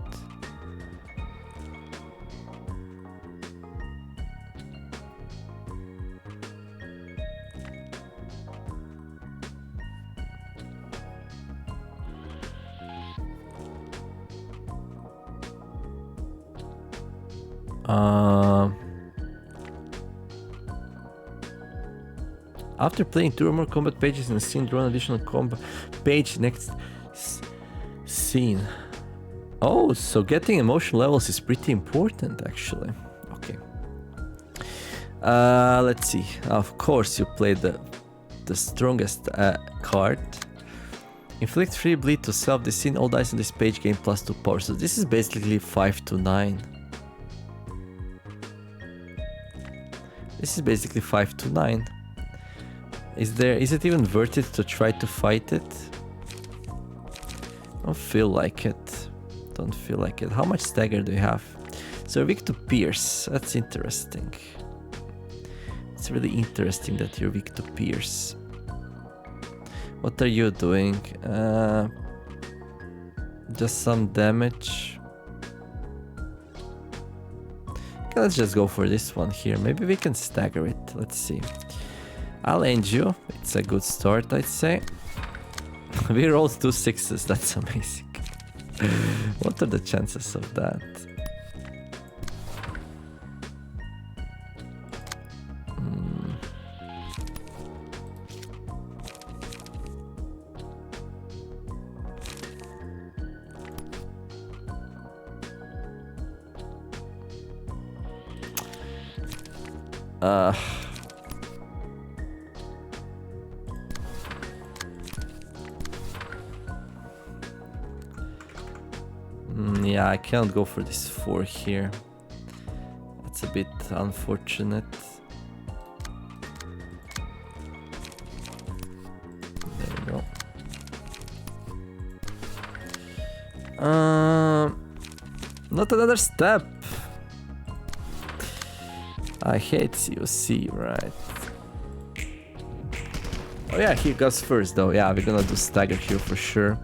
After playing 2 or more combat pages in a scene, draw an additional combat page next scene. Oh, so getting emotion levels is pretty important actually. Okay. Let's see. Of course you play the strongest card. Inflict 3 bleed to self this scene. All dice on this page gain +2 power. So this is basically 5 to 9. This is basically 5 to 9. Is it even worth it to try to fight it? Don't feel like it. Don't feel like it. How much stagger do you have? So you're weak to Pierce. That's interesting. It's really interesting that you're weak to Pierce. What are you doing? Just some damage. Okay, let's just go for this one here. Maybe we can stagger it. Let's see. I'll end you. It's a good start, I'd say. We rolled 2 6s. That's amazing. What are the chances of that? Yeah, I can't go for this 4 here. That's a bit unfortunate. There we go. Not another step. I hate COC, right? Oh yeah, he goes first though. Yeah, we're gonna do stagger here for sure.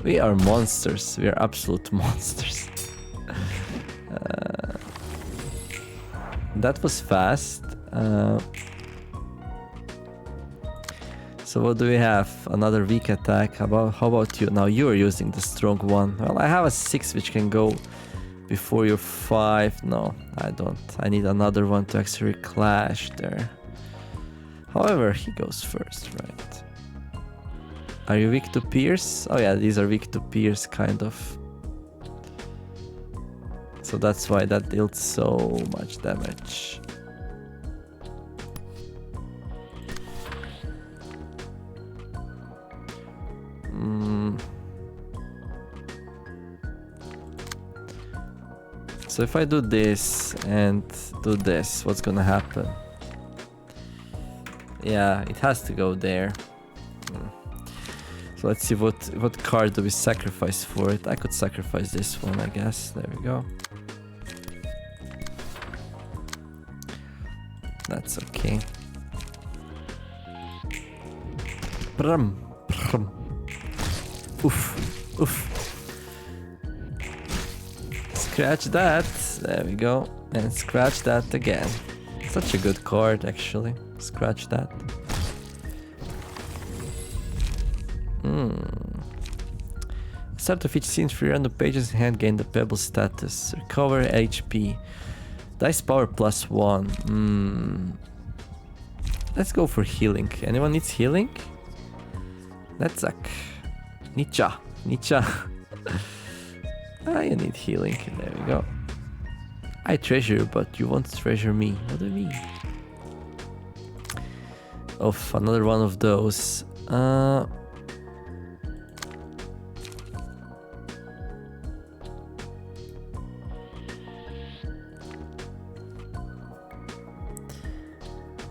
We are monsters. We are absolute monsters. That was fast. So what do we have? Another weak attack. How about you? Now you are using the strong one. Well, I have a 6 which can go before your 5. No, I don't. I need another one to actually clash there. However, he goes first, right? Are you weak to Pierce? Oh yeah, these are weak to Pierce, kind of. So that's why that dealt so much damage. So if I do this and do this, what's gonna happen? Yeah, it has to go there. So let's see what card do we sacrifice for it. I could sacrifice this one, I guess. There we go. That's okay. Brum, brum. Oof, oof. Scratch that. There we go. And scratch that again. Such a good card, actually. Scratch that. Start of each scene, 3 random pages in hand, gain the pebble status. Recover HP. Dice power +1. Let's go for healing. Anyone needs healing? Let's suck. Nietzsche. You need healing. There we go. I treasure, but you won't treasure me. What do you mean? Oh, another one of those.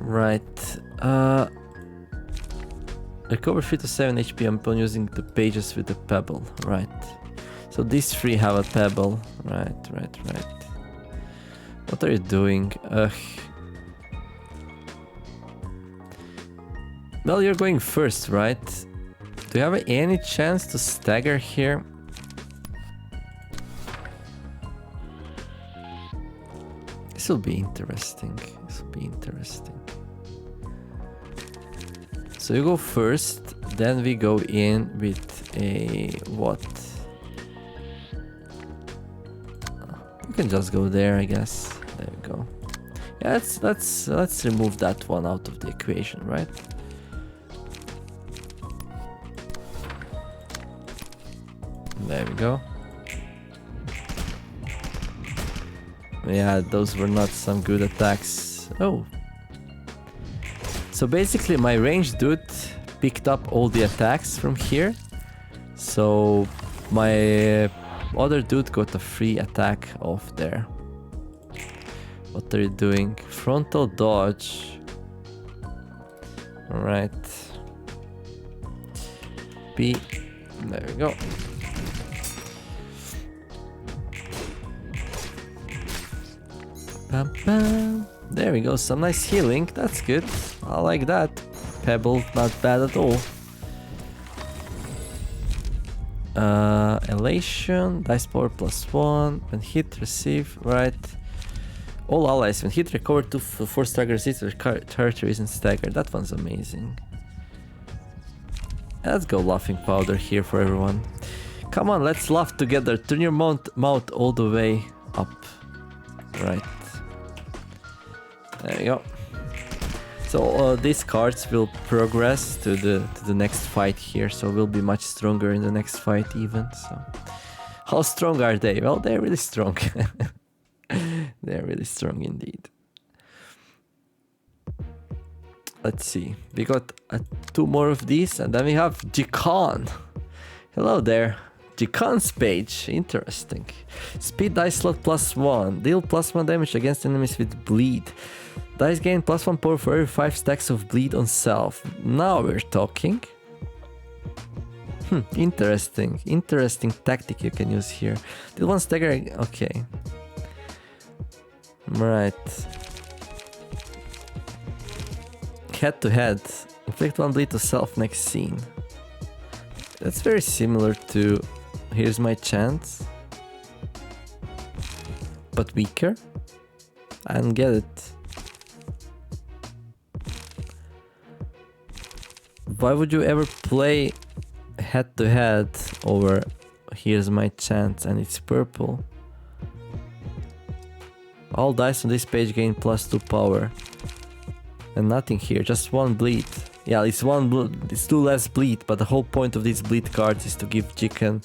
Right. Recover 3 to 7 HP upon using the pages with the pebble. Right. So these 3 have a pebble. Right. What are you doing? Well, you're going first, right? Do you have any chance to stagger here? This will be interesting. So you go first, then we go in with a what? You can just go there, I guess. There we go. Yeah, let's remove that one out of the equation, right? There we go. Yeah, those were not some good attacks. Oh. So basically my ranged dude picked up all the attacks from here. So my other dude got a free attack off there. What are you doing? Frontal dodge. Alright. B. There we go. Bam, bam. There we go, some nice healing. That's good. I like that. Pebble, not bad at all. Elation, dice power +1. When hit, receive, right. All allies, when hit, recover 2 4 stagger resist, character isn't staggered. That one's amazing. Let's go laughing powder here for everyone. Come on, let's laugh together. Turn your mouth all the way up. Right. There we go. So these cards will progress to the next fight here, so we'll be much stronger in the next fight even. So how strong are they? Well, they're really strong. They're really strong indeed. Let's see. We got 2 more of these, and then we have Jikan. Hello there. Jikan's page. Interesting. Speed dice slot +1. Deal +1 damage against enemies with bleed. Dice gain +1 power for every 5 stacks of bleed on self. Now we're talking. Interesting. Interesting tactic you can use here. Deal 1 stagger. Okay. Right. Head to head. Inflict 1 bleed to self next scene. That's very similar to Here's My Chance, but weaker. I don't get it. Why would you ever play head to head over Here's My Chance and it's purple? All dice on this page gain +2 power. And nothing here, just 1 bleed. Yeah, it's 2 less bleed, but the whole point of these bleed cards is to give Jikan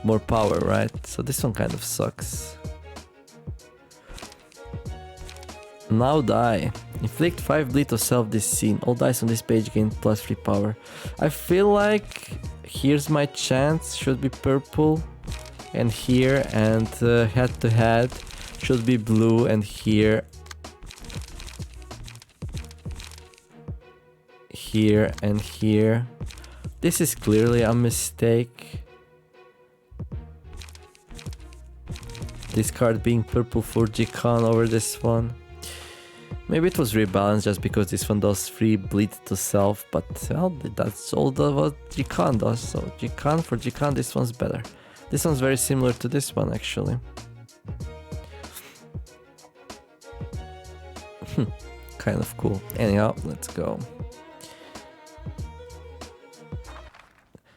more power, right? So this one kind of sucks. Now die. Inflict 5 bleed to self this scene. All dice on this page gain +3 power. I feel like Here's My Chance should be purple, and here, and head to head should be blue, and here and here. This is clearly a mistake. This card being purple for Jikan over this one. Maybe it was rebalanced just because this one does 3 bleed to self, but well, that's all what Jikan does. So for Jikan, this one's better. This one's very similar to this one actually. Kind of cool. Anyhow, let's go.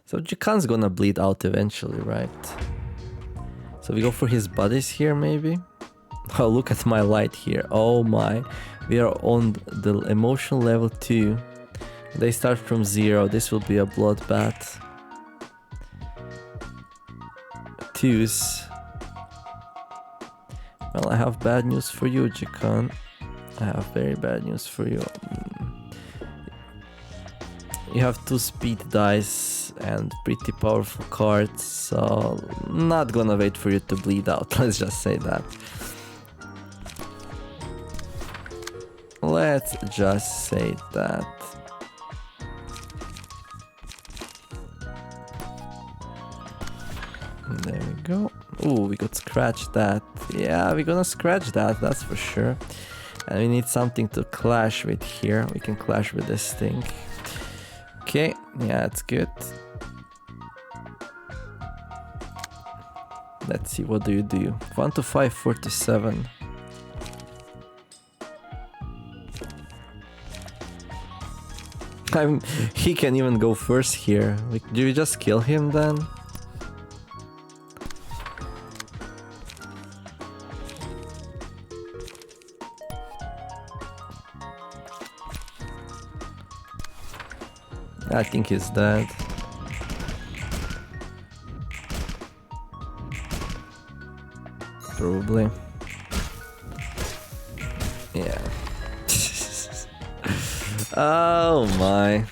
So Jikan's gonna bleed out eventually, right? So we go for his buddies here, maybe? Oh, look at my light here. Oh my. We are on the emotional level 2. They start from 0. This will be a bloodbath. 2s. Well, I have bad news for you, Jikan. I have very bad news for you. You have 2 speed dice and pretty powerful cards, so not gonna wait for you to bleed out, let's just say that. Let's just say that. There we go. Ooh, we could scratch that. Yeah, we're gonna scratch that, that's for sure. And we need something to clash with here. We can clash with this thing. Okay, yeah, it's good. Let's see, what do you do? 1 to 5, 4 to 7. He can even go first here. Do we just kill him then? I think he's dead. Probably. Yeah. Oh my.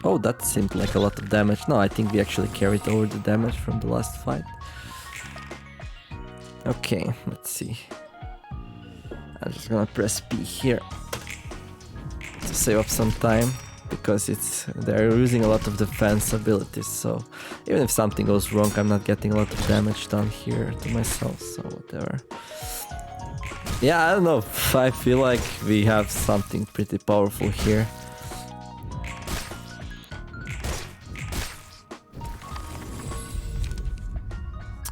Oh, that seemed like a lot of damage. No, I think we actually carried over the damage from the last fight. Okay, let's see. I'm just gonna press P here. to save up some time because they're using a lot of defense abilities, so even if something goes wrong, I'm not getting a lot of damage done here to myself, so whatever. Yeah, I don't know, I feel like we have something pretty powerful here.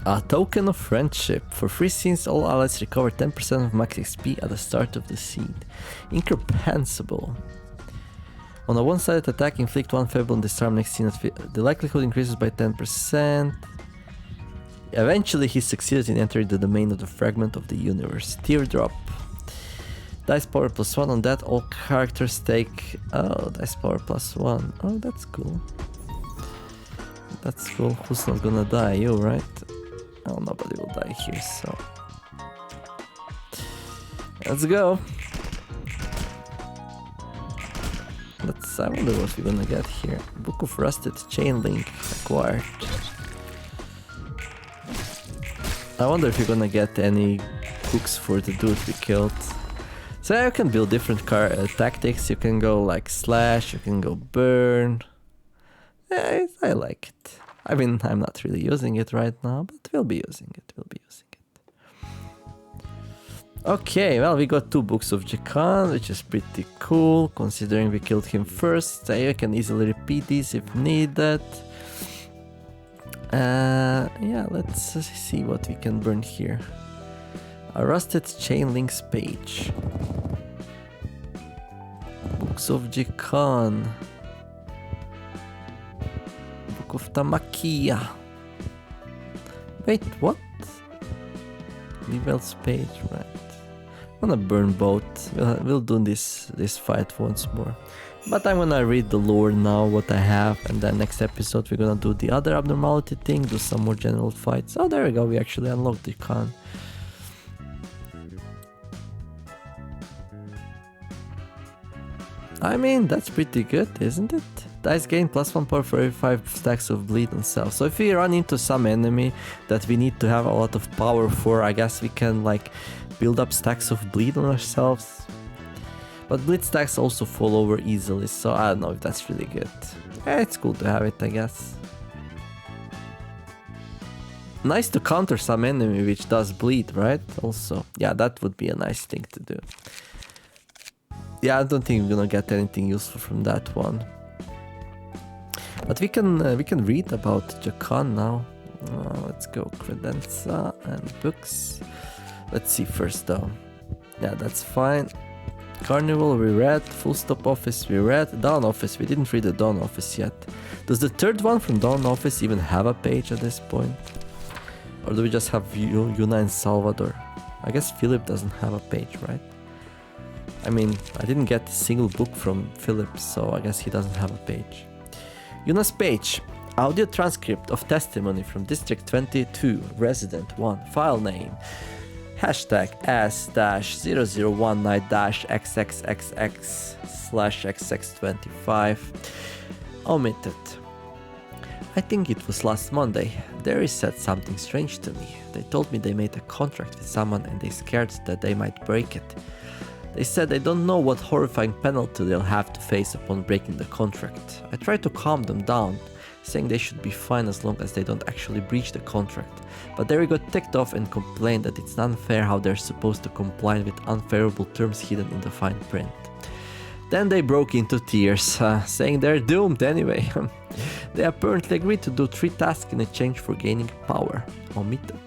A token of friendship. For free scenes, all allies recover 10% of max XP at the start of the scene. Incomprehensible. On a one-sided attack, inflict one favorable and disarm next scene. The likelihood increases by 10%. Eventually, he succeeded in entering the domain of the fragment of the universe. Teardrop. Dice power +1 on that. All characters take... Oh, dice power +1. Oh, that's cool. That's cool. Who's not gonna die? You, right? Oh, nobody will die here, so... Let's go! I wonder what we're gonna get here. Book of Rusted Chain Link acquired. I wonder if you're gonna get any books for the dude we killed. So you can build different tactics. You can go like slash, you can go burn. Yeah, I like it. I mean, I'm not really using it right now, but we'll be using it. Okay, well, we got 2 books of Jakan, which is pretty cool, considering we killed him first. I can easily repeat these if needed. Yeah, let's see what we can burn here. A Rusted Chain Links page. Books of Jakan. Book of Tamakia. Wait, what? Nivel's page, right. I'm gonna burn both. We'll do this fight once more. But I'm gonna read the lore now, what I have, and then next episode we're gonna do the other abnormality thing, do some more general fights. Oh, there we go, we actually unlocked the Khan. I mean, that's pretty good, isn't it? Dice gain +1 power for every 5 stacks of bleed on self. So if we run into some enemy that we need to have a lot of power for, I guess we can like build up stacks of bleed on ourselves. But bleed stacks also fall over easily, so I don't know if that's really good. It's cool to have it, I guess. Nice to counter some enemy which does bleed, right? Also, yeah, that would be a nice thing to do. Yeah, I don't think we're gonna get anything useful from that one. But we can read about Jakan now. Let's go Credenza and books. Let's see first though. Yeah, that's fine. Carnival we read, Full Stop Office we read, Dawn Office, we didn't read the Dawn Office yet. Does the third one from Dawn Office even have a page at this point? Or do we just have Yuna and Salvador? I guess Philip doesn't have a page, right? I mean, I didn't get a single book from Philip, so I guess he doesn't have a page. Yuna's page. Audio transcript of testimony from District 22, Resident 1, file name. Hashtag S-019-XXXX/XX25. Omitted. I think it was last Monday. Derry said something strange to me. They told me they made a contract with someone and they scared that they might break it. They said they don't know what horrifying penalty they'll have to face upon breaking the contract. I tried to calm them down, saying they should be fine as long as they don't actually breach the contract. But Derry got ticked off and complained that it's unfair how they're supposed to comply with unfavorable terms hidden in the fine print. Then they broke into tears, saying they're doomed anyway. They apparently agreed to do 3 tasks in exchange for gaining power. Omitted.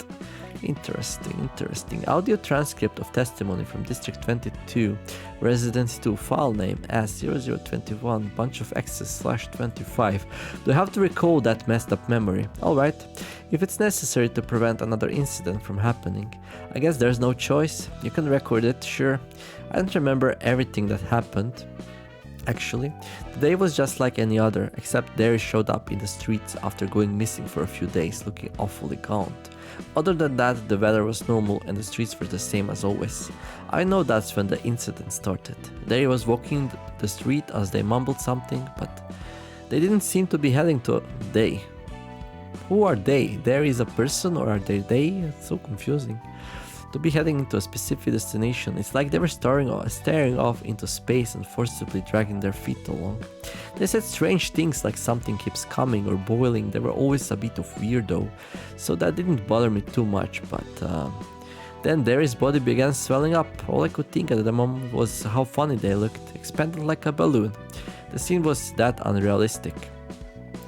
Interesting. Audio transcript of testimony from District 22, Residence 2, file name S0021, bunch of X's/25. Do I have to recall that messed up memory? Alright. If it's necessary to prevent another incident from happening, I guess there's no choice. You can record it, sure. I don't remember everything that happened. Actually, the day was just like any other, except Derry showed up in the streets after going missing for a few days, looking awfully gaunt. Other than that, the weather was normal and the streets were the same as always. I know that's when the incident started. Derry was walking the street as they mumbled something, but they didn't seem to be heading to they. Who are they? Derry is a person or are they? It's so confusing. To be heading into a specific destination, it's like they were staring off into space and forcibly dragging their feet along. They said strange things like something keeps coming or boiling. They were always a bit of weirdo, so that didn't bother me too much, but then Derry's body began swelling up. All I could think at the moment was how funny they looked, expanded like a balloon. The scene was that unrealistic.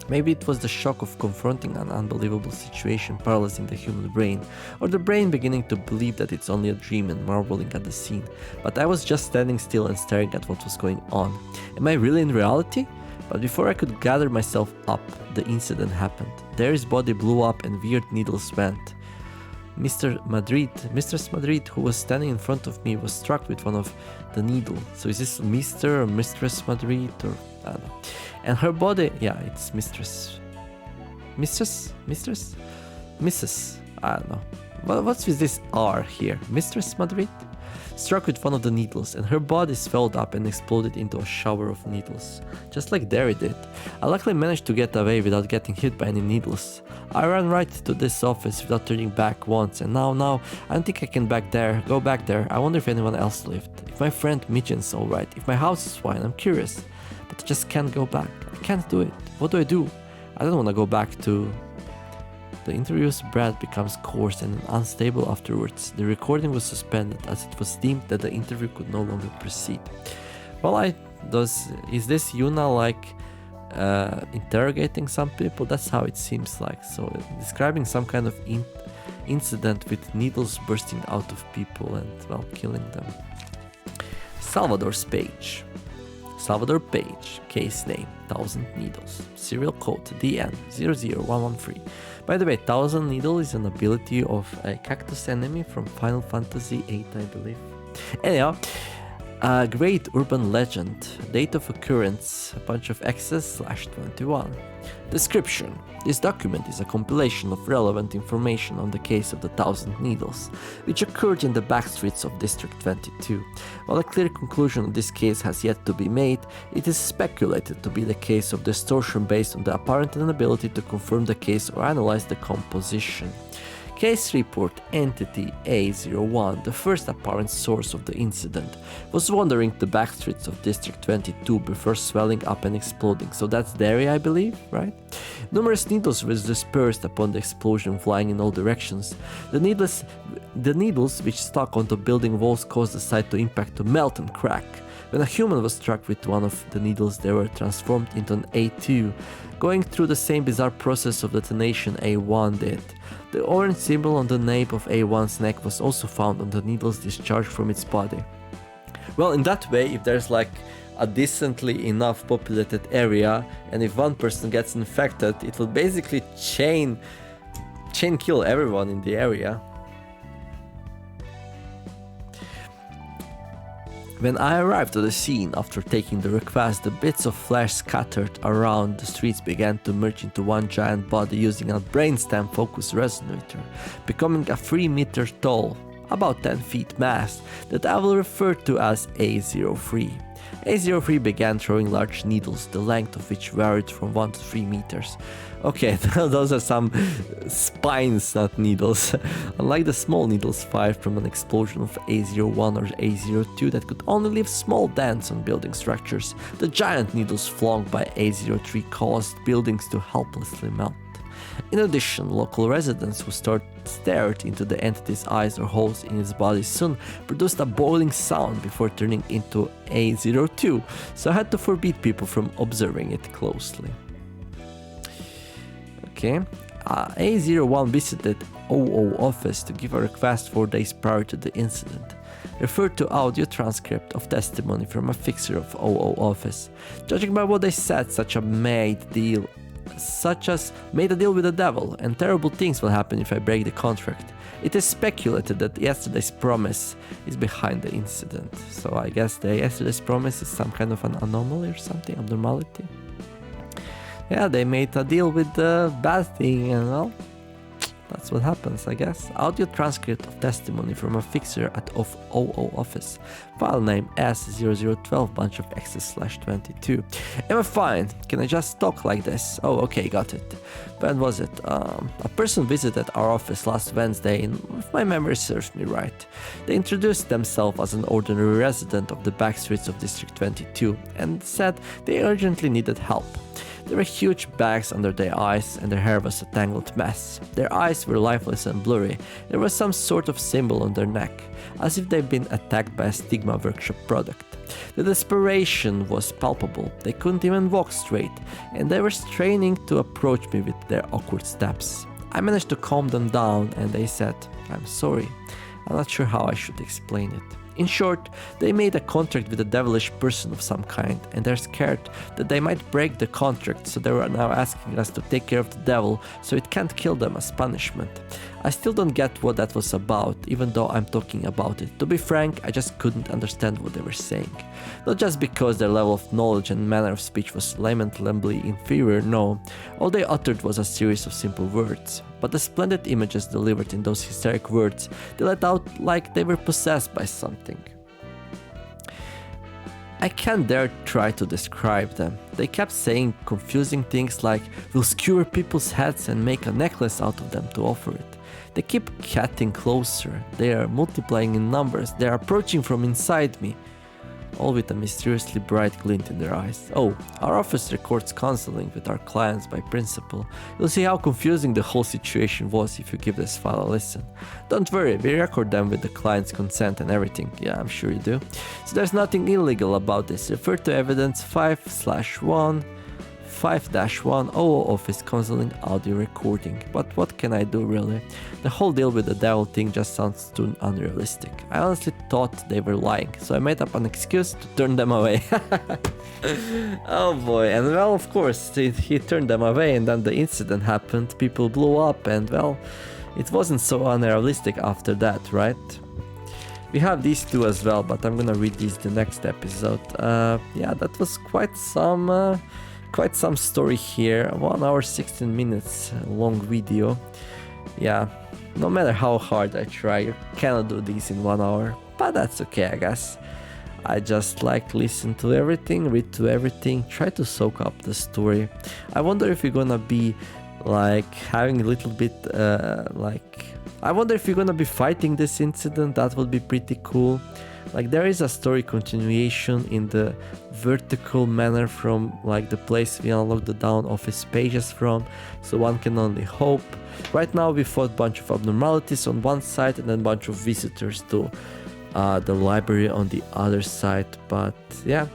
Maybe it was the shock of confronting an unbelievable situation paralyzing the human brain, or the brain beginning to believe that it's only a dream and marveling at the scene. But I was just standing still and staring at what was going on. Am I really in reality? But before I could gather myself up, the incident happened. Derry's body blew up and weird needles went. Mistress Madrid, who was standing in front of me, was struck with one of the needle. So is this Mr. or Mistress Madrid, or I don't know. And her body, yeah, it's Mistress. Mrs. I don't know. What's with this R here? Mistress Madrid? Struck with one of the needles, and her body swelled up and exploded into a shower of needles, just like Derry did. I luckily managed to get away without getting hit by any needles. I ran right to this office without turning back once, and now, I don't think I can go back there. I wonder if anyone else lived. If my friend Midgen's alright, if my house is fine, I'm curious. But I just can't go back. I can't do it. What do? I don't want to go back to... The interview's breath becomes coarse and unstable afterwards. The recording was suspended as it was deemed that the interview could no longer proceed. Well, is this Yuna like interrogating some people? That's how it seems like. So describing some kind of incident with needles bursting out of people and, well, killing them. Salvador's page. Salvador Page, case name, 1000 needles, serial code DN00113. By the way, 1000 needle is an ability of a cactus enemy from Final Fantasy VIII, I believe. Anyhow, a great urban legend, date of occurrence, a bunch of X's /21. Description. This document is a compilation of relevant information on the case of the 1000 needles, which occurred in the backstreets of District 22. While a clear conclusion of this case has yet to be made, it is speculated to be the case of distortion based on the apparent inability to confirm the case or analyze the composition. Case report entity A01, the first apparent source of the incident, was wandering the backstreets of District 22 before swelling up and exploding. So that's Derry, I believe, right? Numerous needles were dispersed upon the explosion, flying in all directions. The needles which stuck onto building walls caused the site to impact to melt and crack. When a human was struck with one of the needles, they were transformed into an A2, going through the same bizarre process of detonation A1 did. The orange symbol on the nape of A1's neck was also found on the needles discharged from its body. Well, in that way, if there's like a decently enough populated area, and if one person gets infected, it will basically chain kill everyone in the area. When I arrived at the scene after taking the request, the bits of flesh scattered around the streets began to merge into one giant body using a brainstem focus resonator, becoming a 3 meter tall, about 10 feet mass that I will refer to as A03. A03 began throwing large needles, the length of which varied from 1 to 3 meters. Okay, those are some spines, not needles. Unlike the small needles fired from an explosion of A01 or A02 that could only leave small dents on building structures, the giant needles flung by A03 caused buildings to helplessly melt. In addition, local residents who stared into the entity's eyes or holes in its body soon produced a boiling sound before turning into A02, so I had to forbid people from observing it closely. Okay, A01 visited OO office to give a request 4 days prior to the incident. Referred to audio transcript of testimony from a fixer of OO office. Judging by what they said, such as made a deal with the devil, and terrible things will happen if I break the contract. It is speculated that yesterday's promise is behind the incident. So I guess the yesterday's promise is some kind of an anomaly or something, abnormality. Yeah, they made a deal with the bad thing and well, that's what happens, I guess. Audio transcript of testimony from a fixer at OO office. File name S0012 bunch of X's/22. Am I fine? Can I just talk like this? Oh, okay, got it. When was it? A person visited our office last Wednesday, and if my memory serves me right. They introduced themselves as an ordinary resident of the back streets of District 22 and said they urgently needed help. There were huge bags under their eyes and their hair was a tangled mess. Their eyes were lifeless and blurry. There was some sort of symbol on their neck, as if they'd been attacked by a Stigma Workshop product. The desperation was palpable. They couldn't even walk straight, and they were straining to approach me with their awkward steps. I managed to calm them down and they said, "I'm sorry. I'm not sure how I should explain it." In short, they made a contract with a devilish person of some kind, and they're scared that they might break the contract, so they were now asking us to take care of the devil so it can't kill them as punishment. I still don't get what that was about, even though I'm talking about it. To be frank, I just couldn't understand what they were saying. Not just because their level of knowledge and manner of speech was lamentably inferior, no. All they uttered was a series of simple words. But the splendid images delivered in those hysteric words, they let out like they were possessed by something. I can't dare try to describe them. They kept saying confusing things like, "We'll skewer people's heads and make a necklace out of them to offer it." They keep getting closer. They are multiplying in numbers. They are approaching from inside me, all with a mysteriously bright glint in their eyes. Oh, our office records counseling with our clients by principle. You'll see how confusing the whole situation was if you give this file a listen. Don't worry, we record them with the client's consent and everything. Yeah, I'm sure you do. So there's nothing illegal about this. Refer to evidence 5/1 OO office counseling audio recording. But what can I do really? The whole deal with the devil thing just sounds too unrealistic. I honestly thought they were lying, so I made up an excuse to turn them away. Oh boy, and well, of course, he turned them away, and then the incident happened, people blew up, and well, it wasn't so unrealistic after that, right? We have these two as well, but I'm gonna read these the next episode. Yeah, that was quite some story here. 1 hour 16 minutes long video. Yeah, no matter how hard I try, you cannot do these in 1 hour, but that's okay, I guess. I just like listen to everything, read to everything, try to soak up the story. I wonder if you're gonna be like having a little bit I wonder if you're gonna be fighting this incident. That would be pretty cool. Like, there is a story continuation in the vertical manner from like the place we unlock the down office pages from, so one can only hope. Right now we fought a bunch of abnormalities on one side and then a bunch of visitors to the library on the other side, but yeah.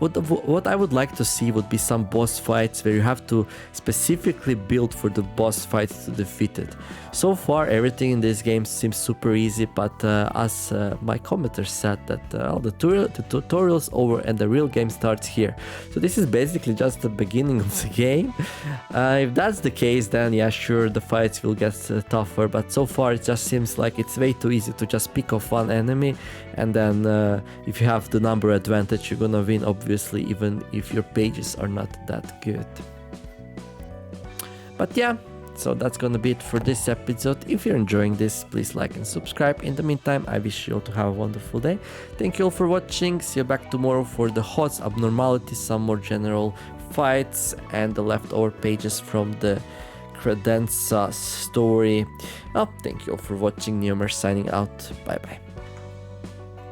What I would like to see would be some boss fights where you have to specifically build for the boss fights to defeat it. So far everything in this game seems super easy, but as my commenter said that all the tutorial's over and the real game starts here. So this is basically just the beginning of the game. If that's the case, then yeah, sure, the fights will get tougher, but so far it just seems like it's way too easy to just pick off one enemy, and then if you have the number advantage, you're gonna win, obviously, even if your pages are not that good. But yeah, so that's gonna be it for this episode. If you're enjoying this, please like and subscribe. In the meantime, I wish you all to have a wonderful day. Thank you all for watching. See you back tomorrow for the HOTS, abnormalities, some more general fights, and the leftover pages from the Credenza story. Well, thank you all for watching. Neomer signing out. Bye bye.